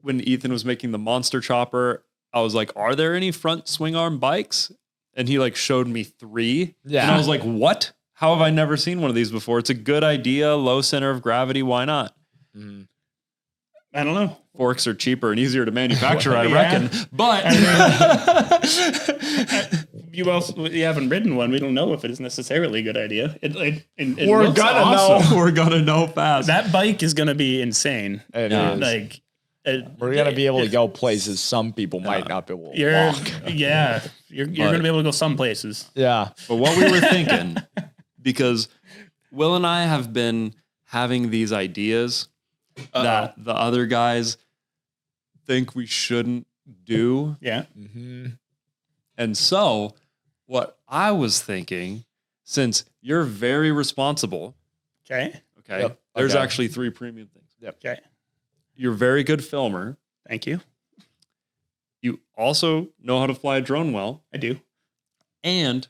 when Ethan was making the monster chopper, I was like, are there any front swing arm bikes? And he like showed me 3. Yeah. And I was like, what? How have I never seen one of these before? It's a good idea. Low center of gravity. Why not? I don't know. Forks are cheaper and easier to manufacture, I reckon. But you haven't ridden one. We don't know if it is necessarily a good idea. We're gonna know. We're gonna know fast. That bike is gonna be insane. It is. Like we're gonna be able to go places some people might not be able to walk. Yeah, you're gonna be able to go some places. Yeah. But what we were thinking, because Will and I have been having these ideas that the other guys think we shouldn't do. Yeah. And so what I was thinking, since you're very responsible, Okay. okay, there's actually 3 premium things. Okay. You're a very good filmer. Thank you. You also know how to fly a drone well. I do. And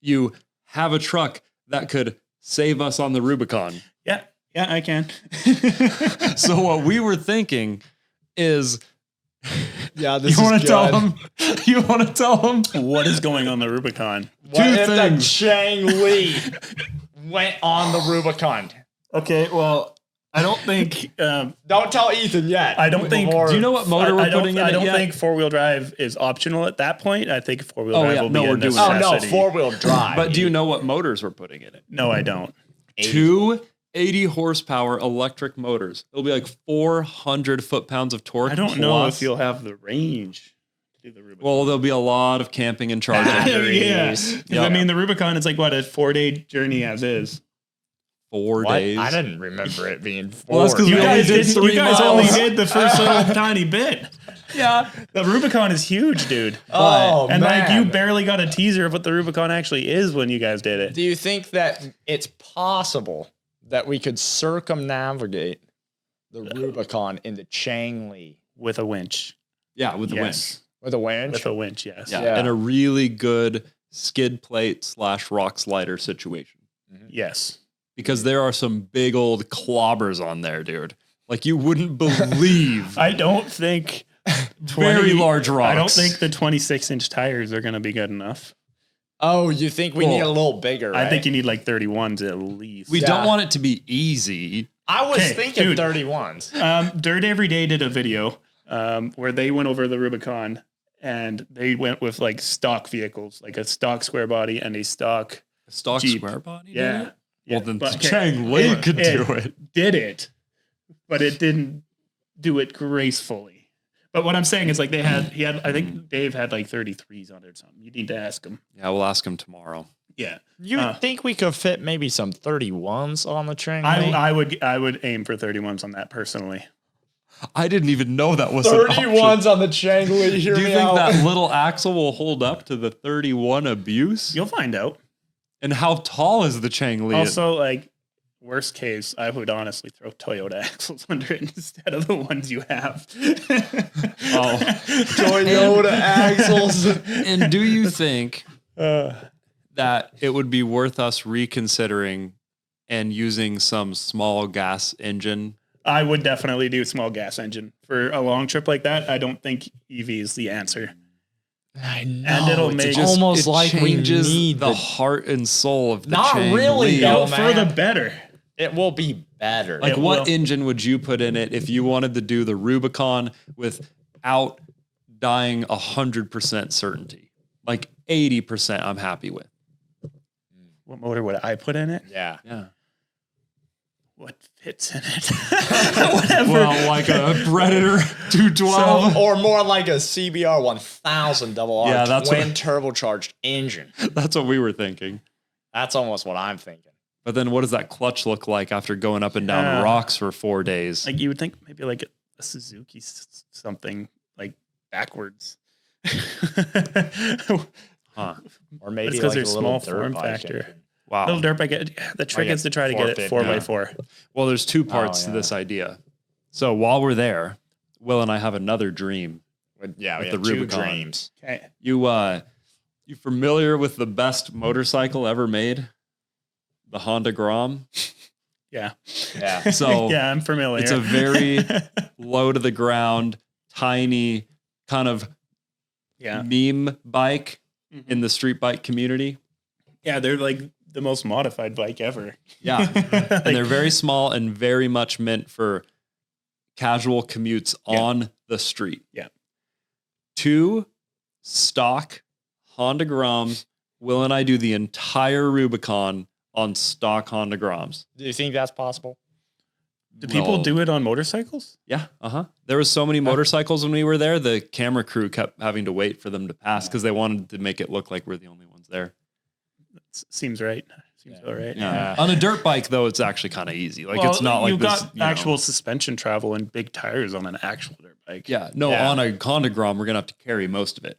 you have a truck that could save us on the Rubicon. Yeah. Yeah, I can. So what we were thinking is, Yeah, this you is want to good. tell them? You want to tell them? What is going on the Rubicon? What if the things. Chang Li went on the Rubicon? Okay, well, I don't think. Don't tell Ethan yet. I don't think. Do you know what motor we're putting in I it don't yet? think 4-wheel drive is optional at that point. I think 4-wheel Oh, drive yeah. will No, be we're a doing Oh necessity. no, 4-wheel drive. But do you know what motors we're putting in it? No, I don't. 2 80 horsepower electric motors. It'll be like 400 foot-pounds of torque. I don't know plus- if you'll have the range to do the Rubicon. Well, there'll be a lot of camping and charging. yeah. 'Cause, Yeah. I mean, the Rubicon is like what, a 4-day journey as is. 4 What? days. I didn't remember it being 4. Well, that's 'cause we only did 3 you guys only miles. did the first little tiny bit. Yeah. The Rubicon is huge, dude. Oh, And like man. you barely got a teaser of what the Rubicon actually is when you guys did it. Do you think that it's possible that we could circumnavigate the Rubicon into Chang Li With a winch. Yeah, with the wind. Yes. with a winch? With a winch, yes. Yeah. Yeah. And a really good skid plate / rock slider situation. Yes. Because there are some big old clobbers on there, dude. Like you wouldn't believe. I don't think Very large rocks. I don't think the 26-inch tires are going to be good enough. Oh, you think we Well, need a little bigger, right? I think you need like 31s at least. We Yeah. don't want it to be easy. I was Okay, thinking dude. 31s. Dirt Every Day did a video where they went over the Rubicon and they went with like stock vehicles, like a stock square body and a stock Stock Jeep. square body? Yeah. Dude? Well, then but- Chang Li could do it. Did it, but it didn't do it gracefully. But what I'm saying is like I think Dave had like 33s on it or something. You need to ask him. Yeah, we'll ask him tomorrow. Yeah. You think we could fit maybe some 31s on the Chang Li? I would aim for 31s on that personally. I didn't even know that was an option. 31s on the Chang Li. Hear Do you me think out. that little axle will hold up to the 31 abuse? You'll find out. And how tall is the Chang Li? Also, like, worst case, I would honestly throw Toyota axles under it instead of the ones you have. Oh. Toyota axles? And do you think Uh, that it would be worth us reconsidering and using some small gas engine? I would definitely do small gas engine for a long trip like that. I don't think EV is the answer. I know. And it'll it's make- almost it like we changes need the heart and soul of the Not Chang really, Li. though. Go for the man. better. It will be better. Like, It what will. engine would you put in it if you wanted to do the Rubicon without dying 100% certainty? Like 80%, I'm happy with. What motor would I put in it? yeah. Yeah. What fits in it? Whatever. Well, like a Predator 212. Or more like a CBR 1000 double R Yeah, that's twin what- turbocharged engine. That's what we were thinking. That's almost what I'm thinking. But then what does that clutch look like after going up and down Yeah. rocks for 4 days? Like you would think maybe like a Suzuki something like backwards. Huh. Or maybe It's 'cause like they're a little small dirt form bike factor. engine. Wow. Little dirt bike. The trick Like is to try to get it 450. 4x4. Well, there's 2 parts to yeah. this idea. So while we're there, Will and I have another dream. Yeah, we With have the 2 Rubicon. dreams. Okay. You familiar with the best motorcycle ever made? The Honda Grom. Yeah. Yeah. So yeah, I'm familiar. it's a very low to the ground, tiny kind of yeah. meme bike in the street bike community. Yeah, they're like the most modified bike ever. Yeah. And they're very small and very much meant for casual commutes on the street. Yeah. 2 stock Honda Groms. Will and I do the entire Rubicon on stock Honda Groms. Do you think that's possible? Do people Well, do it on motorcycles? Yeah. There was so many motorcycles when we were there. The camera crew kept having to wait for them to pass because they wanted to make it look like we're the only ones there. Seems right. Seems all right. Yeah. On a dirt bike, though, it's actually kind of easy. Like, it's not like you've this. got actual suspension travel and big tires on an actual dirt bike. Yeah. No, on a Honda Grom, we're going to have to carry most of it.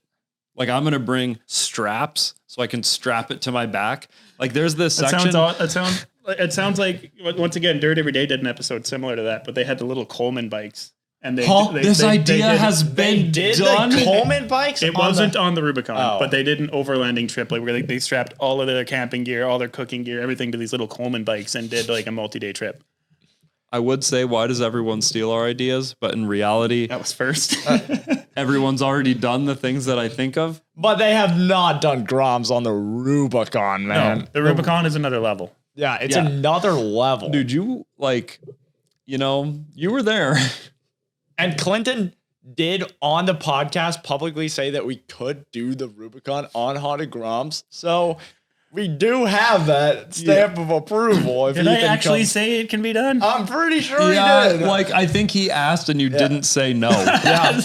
Like, I'm going to bring straps so I can strap it to my back. Like, there's this section. It sounds like, once again, Dirt Every Day did an episode similar to that, but they had the little Coleman bikes. And this idea has been done. The Coleman bikes? It wasn't on the Rubicon, but they did an overlanding trip like where they strapped all of their camping gear, all their cooking gear, everything to these little Coleman bikes and did like a multi-day trip. I would say, why does everyone steal our ideas? But in reality, that was first. Everyone's already done the things that I think of. But they have not done Groms on the Rubicon, man. No, the Rubicon is another level. Yeah, it's another level. Dude, you were there. And Clinton did on the podcast publicly say that we could do the Rubicon on Honda Groms. So we do have that stamp of approval. If did I actually say it can be done? I'm pretty sure he did. Like, I think he asked and you didn't say no. Yeah.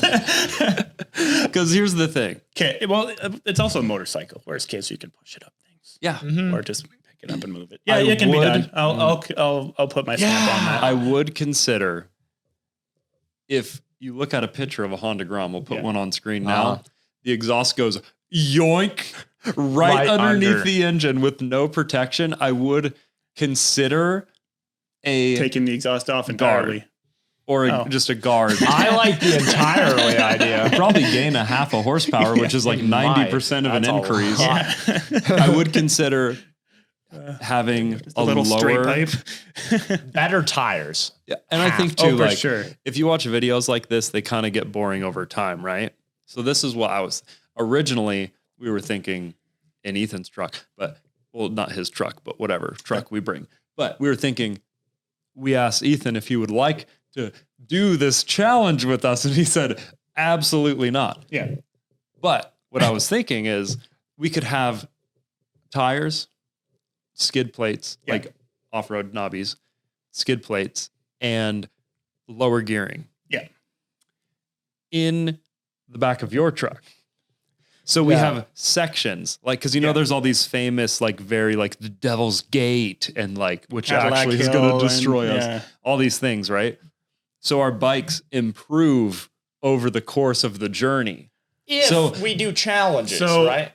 Because here's the thing. Okay, well, it's also a motorcycle. Worst case, you can push it up things. Yeah. Or just pick it up and move it. Yeah, it can be done. I'll put my stamp on that. I would consider, if you look at a picture of a Honda Grom, we'll put one on screen now. The exhaust goes yoink right underneath the engine with no protection. I would consider taking the exhaust off entirely. Or just a guard. I like the entirely idea. Probably gain a half a horsepower, which is like 90% of an increase. I would consider having a little straight lower pipe. Better tires. Yeah, and I think too, for sure. If you watch videos like this, they kind of get boring over time, right? So this is what I was originally. We were thinking in Ethan's truck, not his truck, but whatever truck we bring. But we were thinking. We asked Ethan if he would like to do this challenge with us, and he said, absolutely not. Yeah. But what I was thinking is we could have tires, skid plates, like off-road knobbies, skid plates, and lower gearing. Yeah. In the back of your truck. So we have sections, like, because there's all these famous, like, very like the Devil's Gate and like which Cadillac actually is going to destroy us. All these things, right? So our bikes improve over the course of the journey. If we do challenges, right?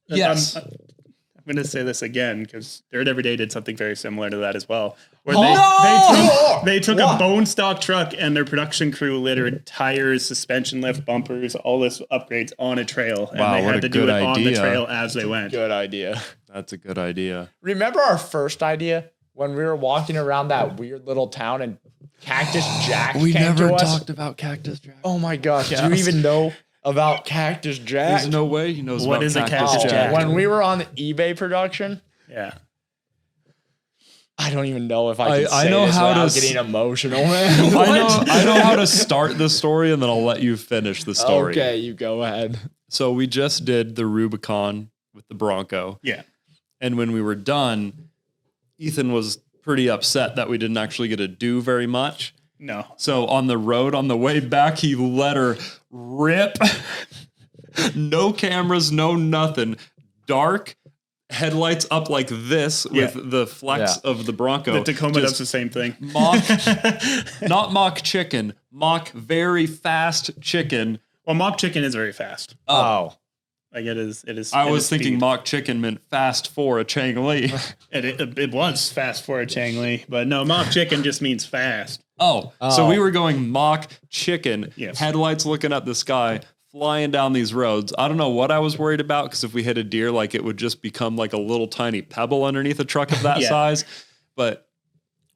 Yes. I'm going to say this again because Dirt Every Day did something very similar to that as well. Where they took a bone stock truck and their production crew littered tires, suspension lift, bumpers, all this upgrades on a trail. And they had to do it on the trail as they went. Good idea. That's a good idea. Remember our first idea when we were walking around that weird little town and Cactus Jack We came never to us? talked about Cactus Jack. Oh my gosh. Do you even know about Cactus Jack? There's no way he knows What about is a Cactus Cactus Jack? When we were on the eBay production, I don't even know if I can say know this how without to getting emotional, man. I know how to start the story, and then I'll let you finish the story. Okay, you go ahead. So we just did the Rubicon with the Bronco. Yeah. And when we were done, Ethan was pretty upset that we didn't actually get to do very much. No. So on the road, on the way back, he let her rip. No cameras, no nothing. Dark, headlights up like this with the flex of the Bronco. The Tacoma does the same thing. Not mock chicken, mock very fast chicken. Well, mock chicken is very fast. Oh. Like it is. I was thinking mock chicken meant fast for a Chang Li. It was fast for a Chang Li, but no, mock chicken just means fast. So we were going mock chicken, Yes. headlights looking at the sky, flying down these roads. I don't know what I was worried about, because if we hit a deer, like it would just become like a little tiny pebble underneath a truck of that size. But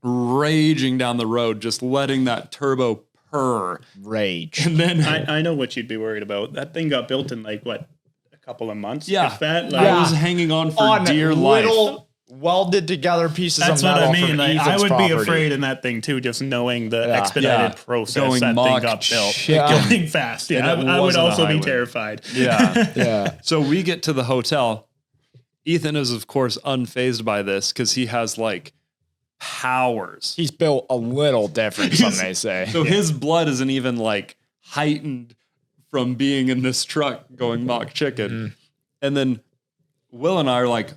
raging down the road, just letting that turbo purr. Rage. And then I know what you'd be worried about. That thing got built in like what, a couple of months? Yeah. If that, I was hanging on for dear life. Little welded together pieces That's of metal. what I mean. Like, I would property. be afraid in that thing too, just knowing the expedited process Going that mock thing got built. chicken. Going fast. Yeah, And it I would wasn't a also be highway. terrified. Yeah. So we get to the hotel. Ethan is, of course, unfazed by this because he has like powers. He's built a little different, some may say. So his blood isn't even like heightened from being in this truck going mock chicken. And then Will and I are like,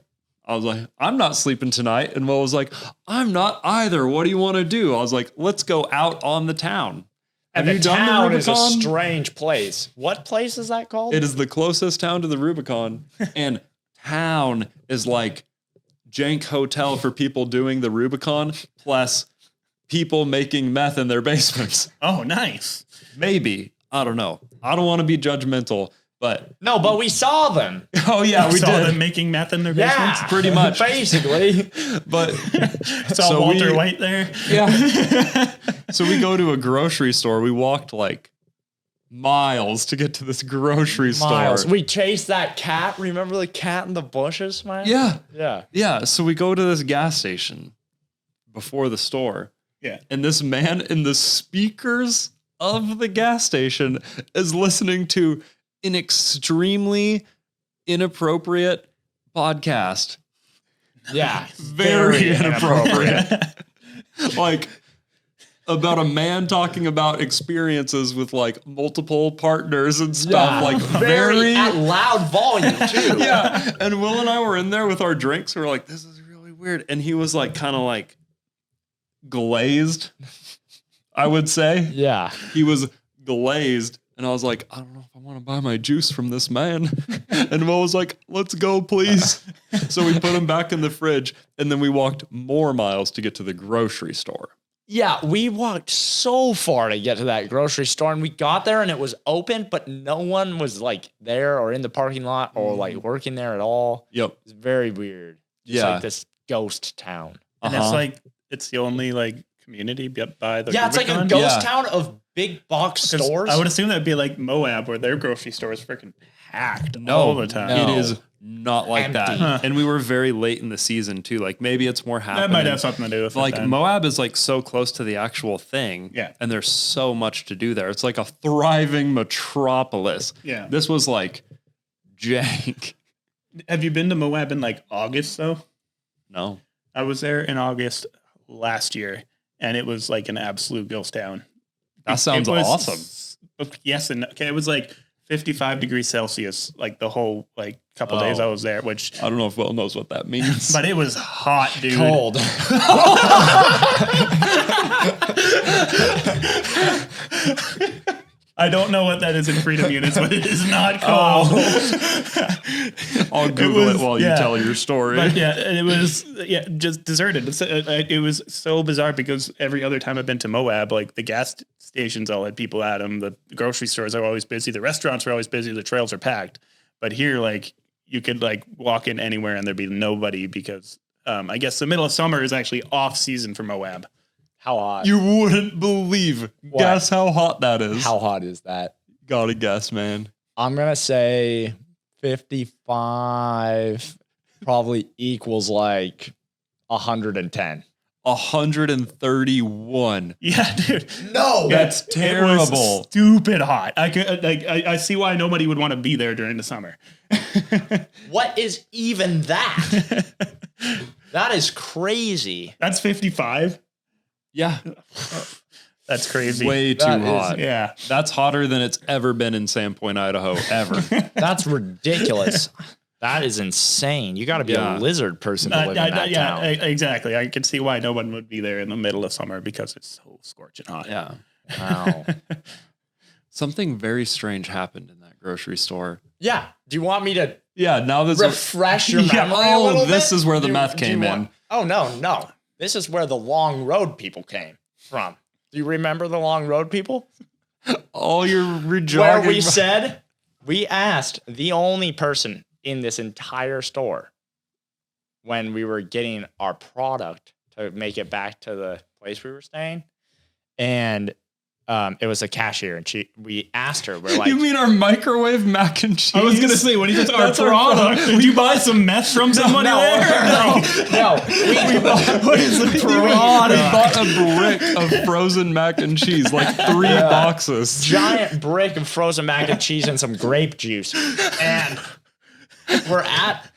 I was like, I'm not sleeping tonight. And Will was like, I'm not either. What do you want to do? I was like, let's go out on the town. And Have the you done the town is a Rubicon? strange place. What place is that called? It is the closest town to the Rubicon. And town is like jank hotel for people doing the Rubicon plus people making meth in their basements. Oh, nice. Maybe. I don't know. I don't want to be judgmental, but No, but we saw them. oh yeah, we saw did. them making meth in their basements. Yeah, Pretty much. basically. But Saw so Walter White there. yeah. So we go to a grocery store. We walked like miles to get to this grocery Miles. store. We chased that cat. Remember the cat in the bushes, man? Yeah. Yeah. Yeah. So we go to this gas station before the store. Yeah. And this man in the speakers of the gas station is listening to an extremely inappropriate podcast. Yeah. Very inappropriate. Like about a man talking about experiences with like multiple partners and stuff. Like very at loud volume too. yeah. And Will and I were in there with our drinks. We were like, this is really weird. And he was like kind of like glazed, I would say. Yeah. He was glazed. And I was like, I don't know if I want to buy my juice from this man. And Will was like, let's go, please. So we put him back in the fridge. And then we walked more miles to get to the grocery store. Yeah, we walked so far to get to that grocery store, and we got there and it was open, but no one was like there or in the parking lot or like working there at all. Yep. It's very weird. Just Yeah. like this ghost town. And it's like, it's the only like community by the Yeah, it's like a Rubicon. ghost Yeah. town of big box 'Cause stores. I would assume that'd be like Moab, where their grocery store is freaking packed all the time. no. It is not like that. Empty. Huh. And we were very late in the season too. Like maybe it's more happening. That might have something to do with Like it. then. Moab is like so close to the actual thing. Yeah. And there's so much to do there. It's like a thriving metropolis. Yeah. This was like jank. Have you been to Moab in like August though? No. I was there in August last year, and it was like an absolute ghost town. That sounds It was- awesome. Yes, and okay, it was like 55 degrees Celsius, like the whole like couple days I was there, which I don't know if Will knows what that means. but it was hot, dude. cold. I don't know what that is in freedom units, but it is not cold. I'll Google it was- while you yeah. tell your story. But yeah, it was just deserted. It was so bizarre because every other time I've been to Moab, like the gas stations all had people at them, the grocery stores are always busy, the restaurants are always busy, the trails are packed. But here, like you could like walk in anywhere and there'd be nobody because I guess the middle of summer is actually off season for Moab. How hot? You wouldn't believe. Guess how hot that is. How hot is that? Gotta guess, man. I'm going to say 55 probably equals like 110. 131. Yeah, dude. No. That's It was terrible. stupid hot. I see why nobody would want to be there during the summer. What is even that? That is crazy. That's 55. Yeah. That's crazy. Way too That is- hot. Yeah. That's hotter than it's ever been in Sandpoint, Idaho, ever. That's ridiculous. That is insane. You got to be Yeah. a lizard person to live in that town. Exactly. I can see why no one would be there in the middle of summer because it's so scorching hot. Yeah. Wow. Something very strange happened in that grocery store. Yeah. Do you want me to Yeah, now this refresh your Yeah, memory a little this bit? is where the Do you- meth do you came want- in. Oh, no. This is where the long road people came from. Do you remember the long road people? all your Where rejogging. we said, we asked the only person in this entire store when we were getting our product to make it back to the place we were staying. And it was a cashier, and we asked her, we're like, You mean our microwave mac and cheese? I was gonna say when you said our That's our product, did you buy some meth from somebody there? no. We bought, what is the product? We bought a brick of frozen mac and cheese, like 3 boxes. Giant brick of frozen mac and cheese and some grape juice. And we're at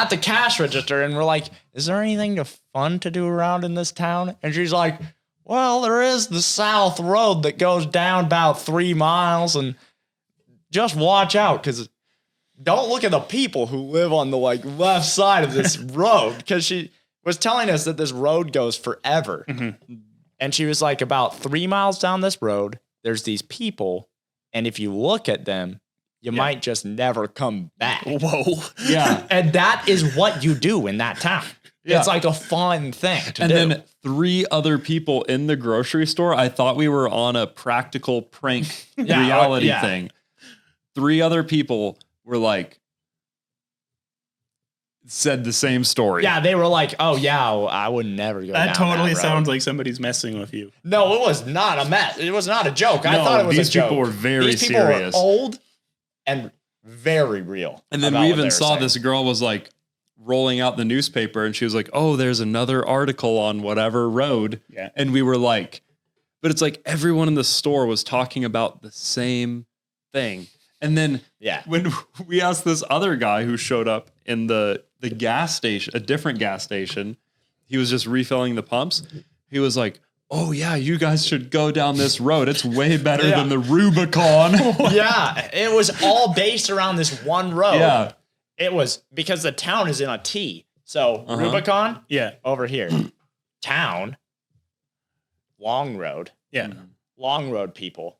the cash register, and we're like, is there anything fun to do around in this town? And she's like, well, there is the South Road that goes down about 3 miles, and just watch out because don't look at the people who live on the like left side of this road, because she was telling us that this road goes forever. Mm-hmm. And she was like, about 3 miles down this road, there's these people. And if you look at them, you might just never come back. Whoa. Yeah. And that is what you do in that town. Yeah. It's like a fun thing to do. And then 3 other people in the grocery store. I thought we were on a practical prank reality thing. 3 other people were like, said the same story. Yeah, they were like, oh, yeah, I would never go down That totally that road. sounds like somebody's messing with you. No, it was not a mess. It was not a joke. I No, thought it was a these joke. people were very These people serious. were old and very real. And then about we what even they were saw saying. this girl was like rolling out the newspaper and she was like, oh, there's another article on whatever road. Yeah. And we were like, but it's like everyone in the store was talking about the same thing. And then when we asked this other guy who showed up in the gas station, a different gas station, he was just refilling the pumps. He was like, oh yeah, you guys should go down this road. It's way better than the Rubicon. Yeah, it was all based around this one road. Yeah. It was because the town is in a T. So Rubicon, over here. Town, long road. Yeah. Long road people.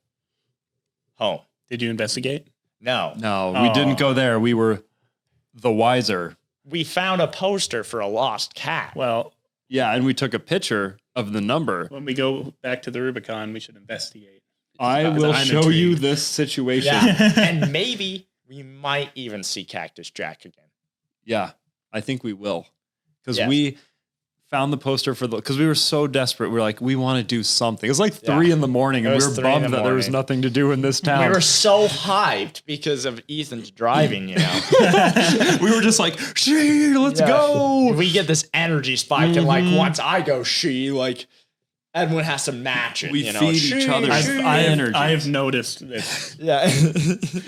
Home. Did you investigate? No. No, we didn't go there. We were the wiser. We found a poster for a lost cat. Well, Yeah, and we took a picture of the number. when we go back to the Rubicon, we should investigate. I will I'm show you intrigued. this situation. Yeah. And maybe we might even see Cactus Jack again. Yeah, I think we will. Because Yes. we found the poster for because we were so desperate. We were like, we want to do something. It was like 3 in the morning, and It we was were 3 in bummed the that there was morning. nothing to do in this town. We were so hyped because of Ethan's driving, you know. We were just like, shee, let's go. We get this energy spike, and like once I go she, like Edwin has to match it. We you know? feed She, each other. she. Energy. I've noticed this. Yeah.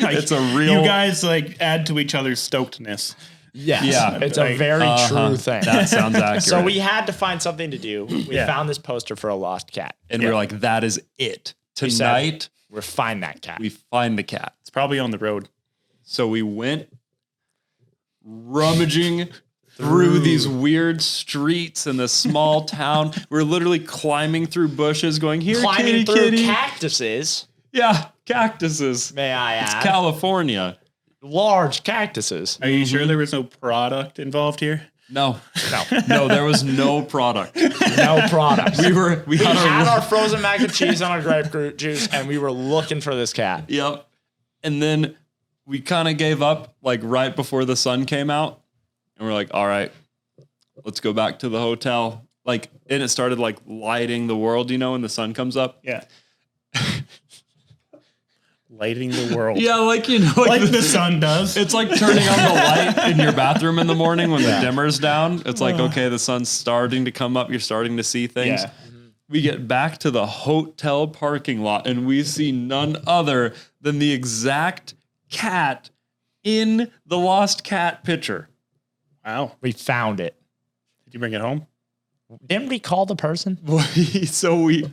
Like, It's a real. You guys like add to each other's stokedness. Yes. Yeah. It's a very true thing. That sounds accurate. So we had to find something to do. We found this poster for a lost cat. and we were like, that is it. We said, Tonight, we're find that cat. we find the cat. It's probably on the road. So we went rummaging through these weird streets in this small town. We're literally climbing through bushes, going here, climbing kitty, through kitty. cactuses. Yeah, cactuses. May I It's add? California. Large cactuses. Are you sure there was no product involved here? No, no, there was no product. No product. We had had our frozen mac and cheese and our grapefruit juice, and we were looking for this cat. Yep. And then we kind of gave up like right before the sun came out. And we're like, all right, let's go back to the hotel. Like, and it started like lighting the world, you know, when the sun comes up. Yeah. Lighting the world. Yeah, like, you know, Like the sun does. it's like turning on the light in your bathroom in the morning when the dimmer's down. It's like, okay, the sun's starting to come up. You're starting to see things. Yeah. We get back to the hotel parking lot and we see none other than the exact cat in the lost cat picture. Wow. We found it. Did you bring it home? Didn't we call the person? So we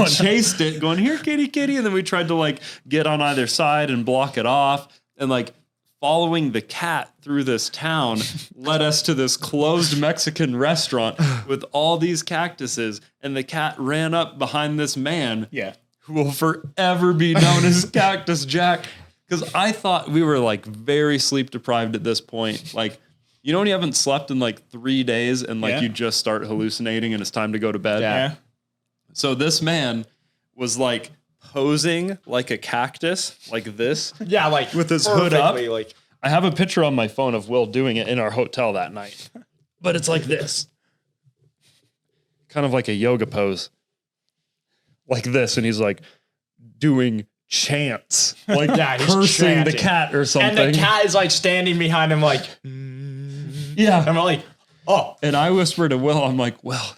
chased it going, here, kitty, kitty. And then we tried to like get on either side and block it off. And like following the cat through this town led us to this closed Mexican restaurant with all these cactuses. And the cat ran up behind this man Yeah. who will forever be known as Cactus Jack. Because I thought we were like very sleep deprived at this point. Like, you know when you haven't slept in like 3 days and like Yeah. you just start hallucinating and it's time to go to bed? Yeah. So this man was like posing like a cactus, like this. Yeah, like With his hood up. perfectly, Like I have a picture on my phone of Will doing it in our hotel that night. But it's like this. Kind of like a yoga pose. Like this. And he's like doing chants. Like Yeah, he's cursing the chanting. cat or something. and the cat is like standing behind him, like, Yeah. and we're like, oh, And I whispered to Will, I'm like, Will,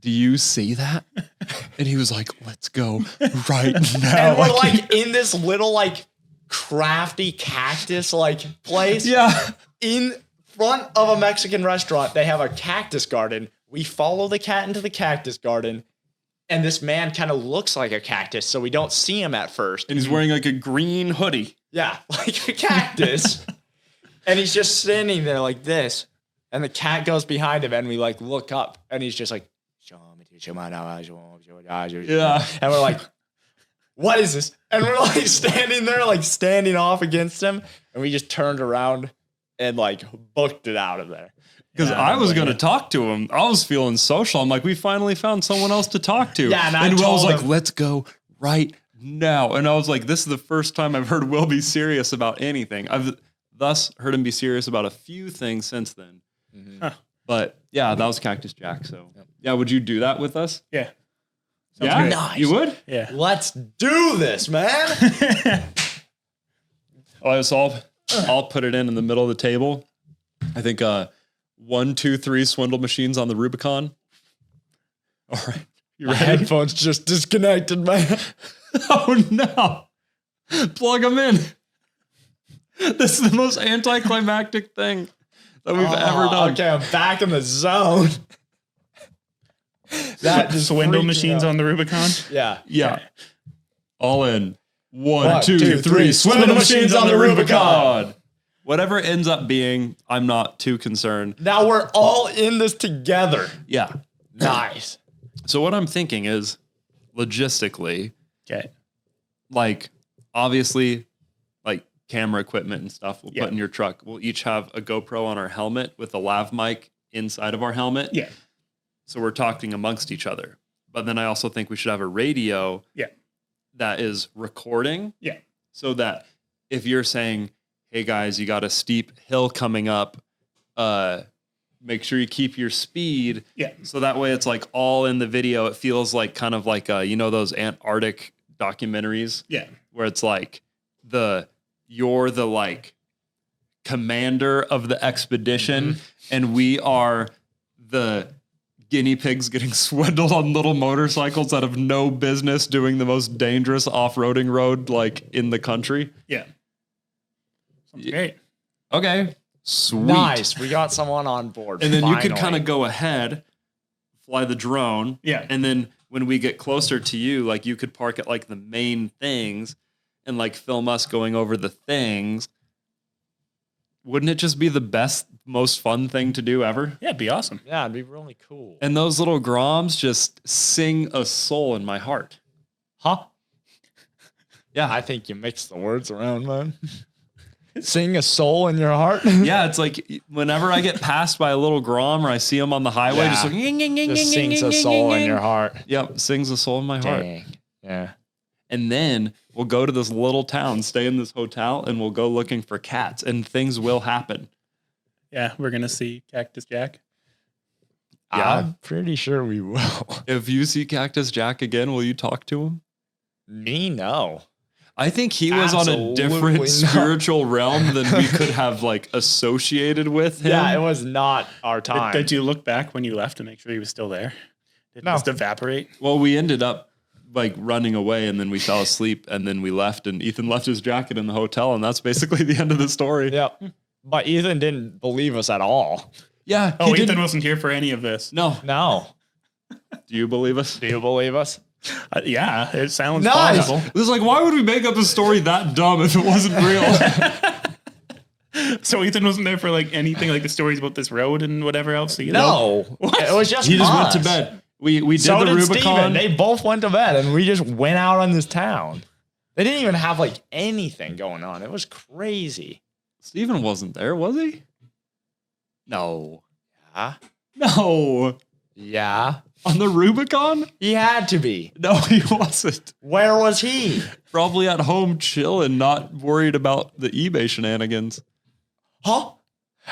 do you see that? And he was like, let's go right now. and we're like in this little like crafty cactus like place. yeah. In front of a Mexican restaurant, they have a cactus garden. We follow the cat into the cactus garden, and this man kind of looks like a cactus, so we don't see him at first. And he's wearing like a green hoodie. Yeah, like a cactus. And he's just standing there like this. And the cat goes behind him, and we like look up, and he's just like, Yeah. And we're like, what is this? And we're like standing there, like standing off against him. And we just turned around and like booked it out of there. Because I was going to talk to him. I was feeling social. I'm like, we finally found someone else to talk to. Yeah, and Will was like, him, let's go right now. And I was like, this is the first time I've heard Will be serious about anything. I've thus heard him be serious about a few things since then. Mm-hmm. Huh. But yeah, that was Cactus Jack. So yeah, would you do that with us? Yeah. Yeah, great. Nice. you would? Yeah. Let's do this, man. So I'll put it in the middle of the table. I think 1, 2, 3 swindle machines on the Rubicon. All right. You My ready? headphones just disconnected, man. Oh no. Plug them in. This is the most anticlimactic thing that we've ever done. Okay, I'm back in the zone. That just Swindle freaked me machines out. on the Rubicon. Yeah. Yeah. All in. 1, 1, 2, 2, 3. three. Swindle machines on the Rubicon. Whatever it ends up being, I'm not too concerned. Now we're all in this together. Yeah. Nice. So what I'm thinking is, logistically, Okay. like, obviously, like camera equipment and stuff we'll Yeah. put in your truck. We'll each have a GoPro on our helmet with a lav mic inside of our helmet. Yeah. So we're talking amongst each other. But then I also think we should have a radio Yeah. that is recording. Yeah. So that if you're saying, hey guys, you got a steep hill coming up, make sure you keep your speed. Yeah. So that way it's like all in the video. It feels like kind of like, you know, those Antarctic documentaries Yeah. where it's like you're the like commander of the expedition and we are the guinea pigs getting swindled on little motorcycles that have no business doing the most dangerous off-roading road like in the country. Yeah. Sounds great. Okay. Sweet. Nice. We got someone on board. And then you could finally. kind of go ahead, fly the drone. Yeah. And then when we get closer to you, like you could park at like the main things and like film us going over the things. Wouldn't it just be the best, most fun thing to do ever? Yeah, it'd be awesome. Yeah, it'd be really cool. And those little groms just sing a soul in my heart. Huh? Yeah. I think you mixed the words around, man. Sing a soul in your heart. Yeah, it's like whenever I get passed by a little grom or I see them on the highway, Yeah. just like Just sings a soul in your heart. Yep, sings a soul in my heart. Dang. Yeah. And then we'll go to this little town, stay in this hotel, and we'll go looking for cats, and things will happen. Yeah, we're gonna see Cactus Jack. Yeah. I'm pretty sure we will. If you see Cactus Jack again, will you talk to him? Me, no. I think he was on a Absolutely different not. spiritual realm than we could have like associated with him. Yeah, it was not our time. Did you look back when you left to make sure he was still there? Did it No. just evaporate? Well, we ended up like running away and then we fell asleep and then we left and Ethan left his jacket in the hotel and that's basically the end of the story. Yep. But Ethan didn't believe us at all. Yeah. Oh, he Ethan didn't- wasn't here for any of this. No. No. Do you believe us? Do you believe us? Yeah, it sounds Nice. possible. It was like, why would we make up a story that dumb if it wasn't real? So Ethan wasn't there for like anything, like the stories about this road and whatever else. Either? No. It was just He just us. went to bed. We did So the did Rubicon. Steven. They both went to bed and we just went out on this town. They didn't even have like anything going on. It was crazy. Steven wasn't there, was he? No. Yeah. No. Yeah. On the Rubicon? He had to be. No, he wasn't. Where was he? Probably at home chilling, not worried about the eBay shenanigans. Huh?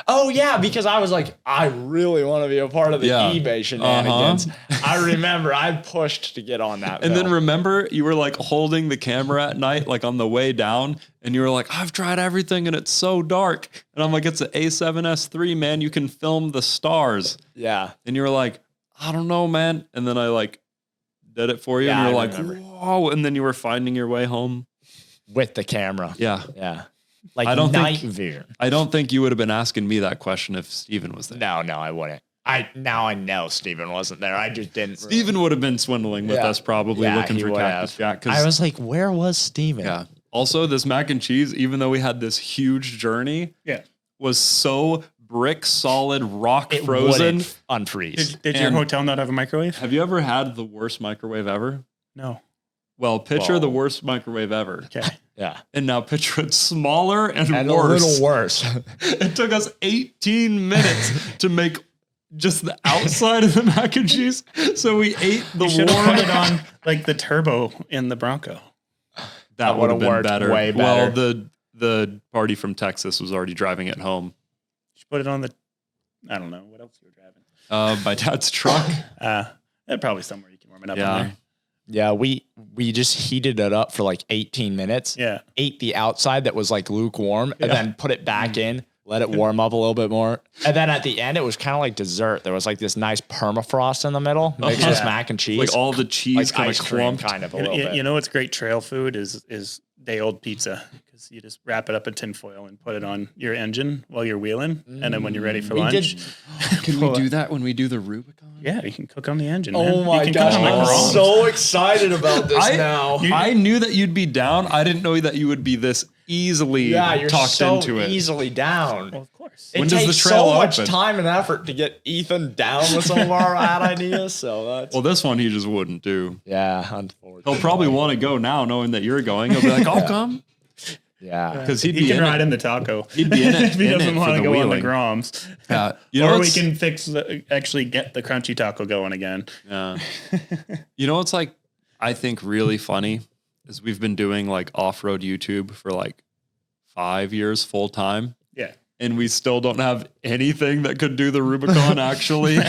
Oh, yeah, because I was like, I really want to be a part of the Yeah. eBay shenanigans. I remember I pushed to get on that. And then film. remember, you were like holding the camera at night, like on the way down, and you were like, I've tried everything and it's so dark. And I'm like, it's an A7S3, man. You can film the stars. Yeah. And you were like, I don't know, man. And then I like did it for you. Yeah, and you're I like, remember. whoa. And then you were finding your way home. With the camera. Yeah. Yeah. Like I don't think- night view. I don't think you would have been asking me that question if Steven was there. No, I wouldn't. Now I know Steven wasn't there. I just didn't. Steven would have been swindling with Yeah. us, probably Yeah, looking he for would Cactus have. Jack. I was like, where was Steven? Yeah. Also, this mac and cheese, even though we had this huge journey, was so brick solid, rock frozen, unfreeze. Did your hotel not have a microwave? Have you ever had the worst microwave ever? No. Well, picture the worst microwave ever. Okay. Yeah. And now picture it smaller and And worse. a little worse. It took us 18 minutes to make just the outside of the mac and cheese. So we ate the You should have warm. put it on like the turbo in the Bronco. That would have been worked better. way Well, better. the party from Texas was already driving it home. You should put it on the, I don't know, what else you were driving? My dad's truck. Probably somewhere you can warm it up in Yeah. there. Yeah, we just heated it up for like 18 minutes. Yeah. Ate the outside that was like lukewarm and then put it back in, let it warm up a little bit more. And then at the end, it was kind of like dessert. There was like this nice permafrost in the middle, mixed with mac and cheese. Like all the cheese like kind of ice cream, clumped. kind of a little bit. You know what's great trail food is day old pizza, because you just wrap it up in tin foil and put it on your engine while you're wheeling, and then when you're ready for lunch, Can we do that when we do the Rubicon? yeah, you can cook on the engine. Oh man. my you can gosh, cook on the I'm Grom. so excited about this now. I knew that you'd be down. I didn't know that you would be this easily Yeah, you're talked so into it. easily down. Well, of course. It When does the takes trail so much open? time and effort to get Ethan down with some of our ad ideas. So that's Well, this one he just wouldn't do. yeah, unfortunately. He'll probably want to go now, knowing that you're going. He'll be like, "I'll come," Yeah, because he'd He be can in ride it. in the taco. He'd be in it if he in doesn't it want for to the go on the wheeling. Groms. You know Or we what's- can actually get the crunchy taco going again. Yeah. You know what's like I think really funny is we've been doing like off-road YouTube for like 5 years full time, Yeah. and we still don't have anything that could do the Rubicon actually.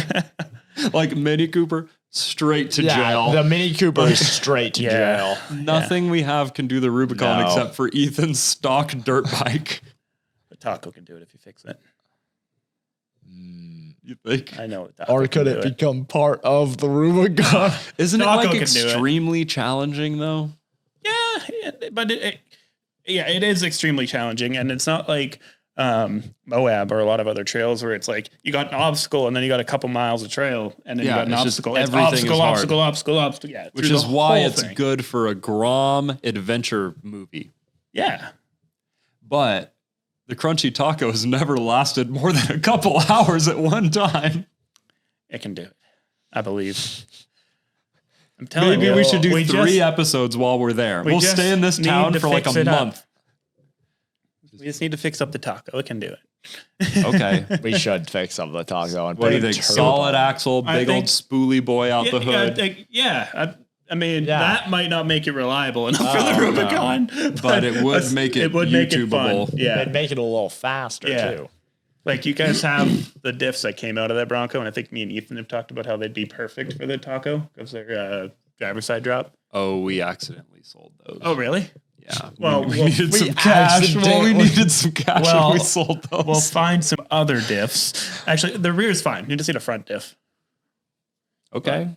Like Mini Cooper, straight to jail. The Mini Cooper is straight to Yeah. jail. Nothing we have can do the Rubicon No. except for Ethan's stock dirt bike. The taco can do it if you fix it. You think? I know the taco Or can could do it become part of the Rubicon? Isn't it Taco like can do it. extremely challenging though? Yeah, but it is extremely challenging, and it's not like Moab or a lot of other trails where it's like you got an obstacle and then you got a couple miles of trail and then Yeah, you got an it's just obstacle. It's everything is obstacle, hard. obstacle. Yeah, Which through is the why whole it's thing. good for a Grom adventure movie. Yeah, But the crunchy taco has never lasted more than a couple hours at one time. it can do it. I believe. I'm telling Maybe you, we should do 3 just- episodes while we're there. we We'll just stay in this need town to for like fix a it up. month. We just need to fix up the taco. It can do it. Okay. We should fix up the taco and What do put you a think? turbo. Solid axle, I big old think- spoolie boy out the hood. I mean, Yeah. that might not make it reliable enough for the Rubicon, But it would make it YouTubeable. fun. Yeah, It'd make it a little faster Yeah. too. like you guys have the diffs that came out of that Bronco, and I think me and Ethan have talked about how they'd be perfect for the taco because they're driver's side drop. Oh, we accidentally sold those. Oh, really? Yeah. Well, we well, needed we some cash. Well, we accidentally- needed some cash Well, and we sold those. We'll find some other diffs. Actually, the rear is fine. You just need a front diff. okay.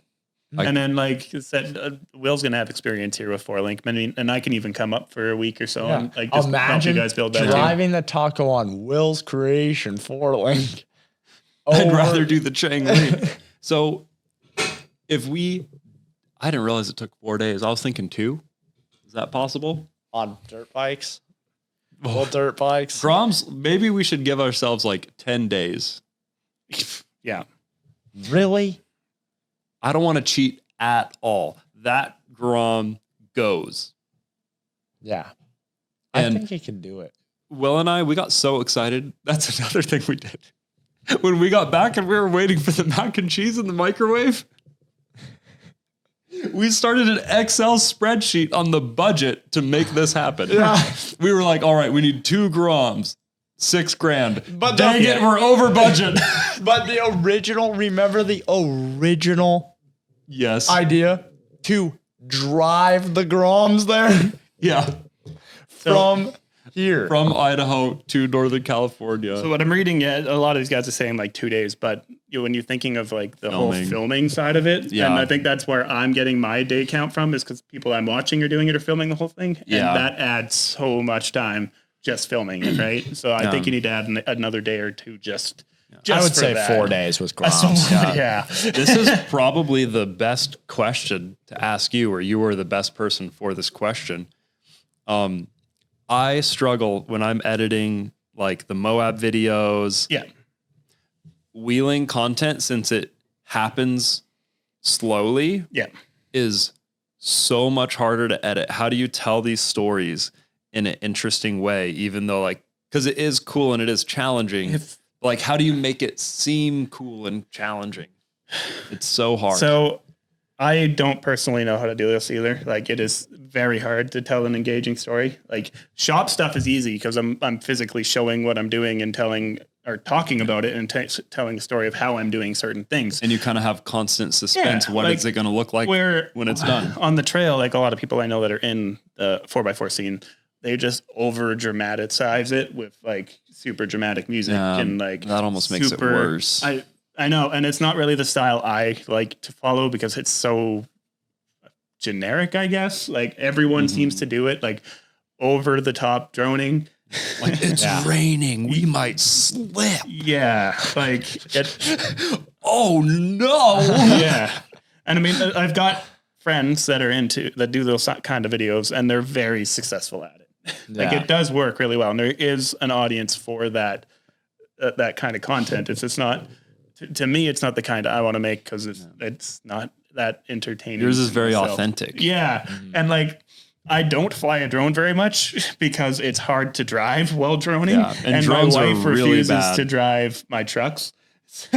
Like- And then, like I said, Will's gonna have experience here with 4-link. I mean, and I can even come up for a week or so and like just help Imagine you guys build that. driving the taco on Will's Creation 4-link. I'd Over- rather do the Chang Li. So if I didn't realize it took 4 days. I was thinking 2. Is that possible? on dirt bikes. Well, dirt bikes. Groms, maybe we should give ourselves like 10 days. Yeah. Really? I don't want to cheat at all. That Grom goes. Yeah. And- I think he can do it. Will and I, we got so excited. That's another thing we did. When we got back and we were waiting for the mac and cheese in the microwave, we started an Excel spreadsheet on the budget to make this happen. Yeah. We were like, all right, we need 2 Groms, $6,000. But Dang it, we're over budget. But the original, remember the original Yes. idea to drive the Groms there Yeah. from here. From Idaho to Northern California. So what I'm reading, yeah, a lot of these guys are saying like 2 days, but when you're thinking of like the whole filming side of it, Yeah. and I think that's where I'm getting my day count from is because people I'm watching are doing it or filming the whole thing, Yeah. and that adds so much time just filming it, right? So I think you need to add another day or two just I would for say that. 4 days with That's Groms. what- yeah. This is probably the best question to ask you, or you are the best person for this question. I struggle when I'm editing like the Moab videos. Yeah. Wheeling content, since it happens slowly, Yeah. is so much harder to edit. How do you tell these stories in an interesting way, even though like, because it is cool and it is challenging. Like, how do you make it seem cool and challenging? It's so hard. So I don't personally know how to do this either. Like, it is very hard to tell an engaging story. Like, shop stuff is easy because I'm physically showing what I'm doing and telling or talking about it and telling a story of how I'm doing certain things. And you kind of have constant suspense. Yeah, What like, is it going to look like when it's done? On the trail, like a lot of people I know that are in the 4x4 scene, they just over dramatize it with like super dramatic music and like that almost makes it worse. I know, and it's not really the style I like to follow because it's so generic, I guess. Like everyone seems to do it, like over the top droning. Like it's raining, we might slip. Yeah, like oh no. Yeah, and I mean, I've got friends that do those kind of videos, and they're very successful at it. Like it does work really well, and there is an audience for that kind of content. It's just not. To me, it's not the kind I want to make because it's not that entertaining. Yours is very authentic. Yeah. And like, I don't fly a drone very much because it's hard to drive while droning. Yeah. And my drones wife are really refuses bad to drive my trucks. So,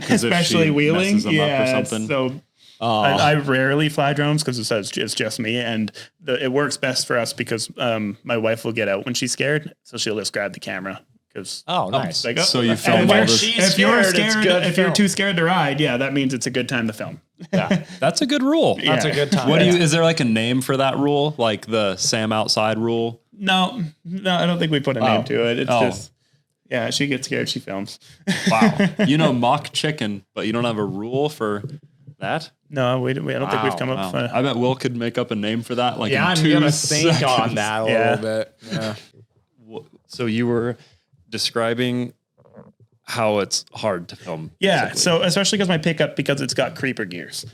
especially wheeling. Them up or something. So I rarely fly drones because it's just me. And it works best for us because my wife will get out when she's scared. So she'll just grab the camera. Nice. Like, so you film all this. If you're too scared to ride, that means it's a good time to film. Yeah, that's a good rule. That's a good time. Is there like a name for that rule? Like the Sam outside rule? No, I don't think we put a name to it. It's just, she gets scared, she films. Wow. Mock chicken, but you don't have a rule for that? No, I don't think we've come up with I bet Will could make up a name for that. Like, I'm going to think on that a little bit. Yeah. So you were describing how it's hard to film. Yeah. physically. So especially because it's got creeper gears.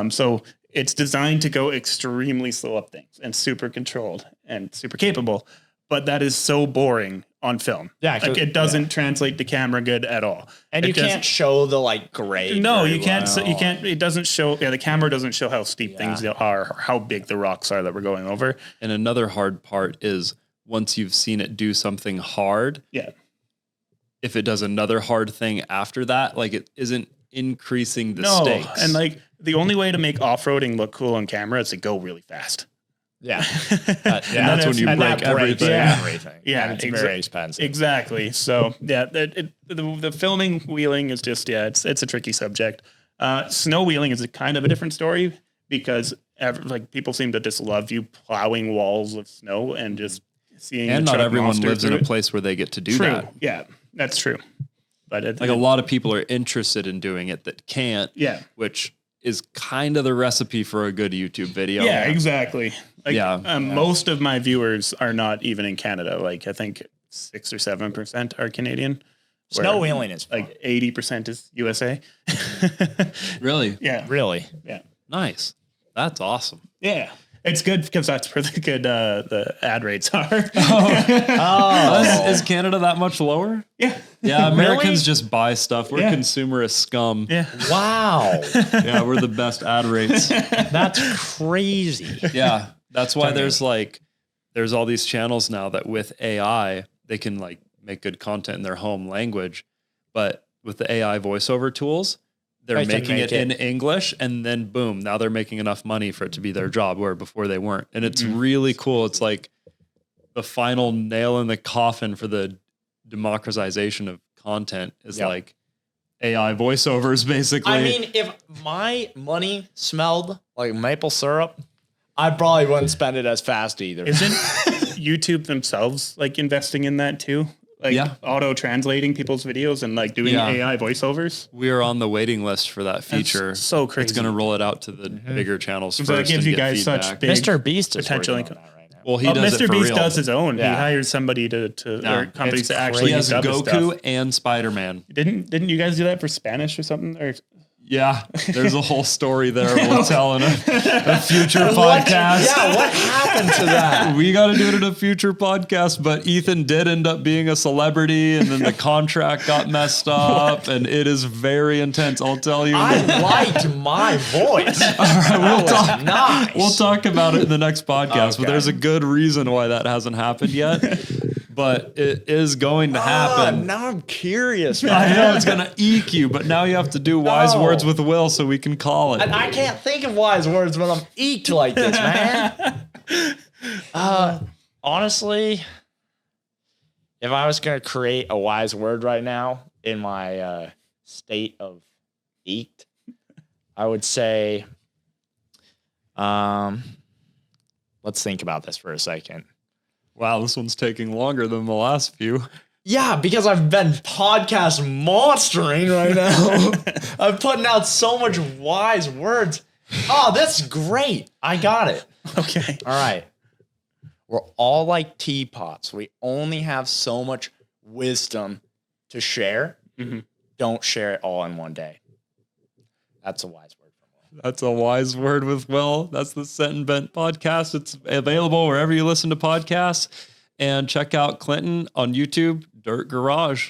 So it's designed to go extremely slow up things and super controlled and super capable. But that is so boring on film. Yeah. Like it doesn't translate to camera good at all. And you can't show the like grade. No, you can't. You can't. It doesn't show. Yeah, the camera doesn't show how steep things are, or how big the rocks are that we're going over. And another hard part is once you've seen it do something hard. Yeah. If it does another hard thing after that, like it isn't increasing the stakes. And like the only way to make off-roading look cool on camera is to go really fast. Yeah. That's when you break everything. Yeah. It's very expensive. Exactly. So the filming wheeling is just, it's a tricky subject. Snow wheeling is a kind of a different story because people seem to just love you plowing walls of snow and just seeing. And not everyone lives in a place where they get to do that. Yeah, that's true. But a lot of people are interested in doing it that can't. Yeah. Which is kind of the recipe for a good YouTube video. Yeah, exactly. Most of my viewers are not even in Canada. Like I think 6 or 7% are Canadian. Snow wheeling is fun. Like 80% is USA. Really? Yeah. Really? Yeah. Nice. That's awesome. Yeah. It's good because that's where the ad rates are. Is Canada that much lower? Yeah. Yeah, Americans just buy stuff. We're consumerist scum. Yeah. Wow. Yeah, we're the best ad rates. That's crazy. Yeah. That's why there's all these channels now that with AI, they can like make good content in their home language. But with the AI voiceover tools, they're making it in English, and then boom, now they're making enough money for it to be their job, where before they weren't. And it's really cool. It's like the final nail in the coffin for the democratization of content is like AI voiceovers, basically. I mean, if my money smelled like maple syrup, I probably wouldn't spend it as fast either. Isn't YouTube themselves like investing in that too? Like auto translating people's videos and like doing AI voiceovers. We are on the waiting list for that feature. That's so crazy. It's going to roll it out to the bigger channels first. So it gives you guys feedback. such big Mr. Beast is potential. working on that right now. Well, he does Mr. it for Beast real. does his own. Yeah. He hires somebody or companies to actually He has dub his Goku stuff. and Spider-Man. Didn't you guys do that for Spanish or something? Or Yeah, there's a whole story there we'll tell in a future podcast. What happened to that? We got to do it in a future podcast, but Ethan did end up being a celebrity, and then the contract got messed up, and it is very intense. I'll tell you. I liked my voice. All right, Nice. we'll talk about it in the next podcast, Okay. but there's a good reason why that hasn't happened yet. But it is going to happen. Now I'm curious, I man. know it's going to eke you, but now you have to do wise No. words with Will so we can call it. And I can't think of wise words when I'm eeked like this, man. Honestly, if I was going to create a wise word right now in my state of eeked, I would say, let's think about this for a second. Wow, this one's taking longer than the last few. Yeah, because I've been podcast monstering right now. I'm putting out so much wise words. Oh, that's great. I got it. Okay. All right. We're all like teapots. We only have so much wisdom to share. Mhm. Don't share it all in one day. That's a wise word from Will. That's a wise word with Will. That's the Set and Bent podcast. It's available wherever you listen to podcasts. And check out Clinton on YouTube, Dirt Garage.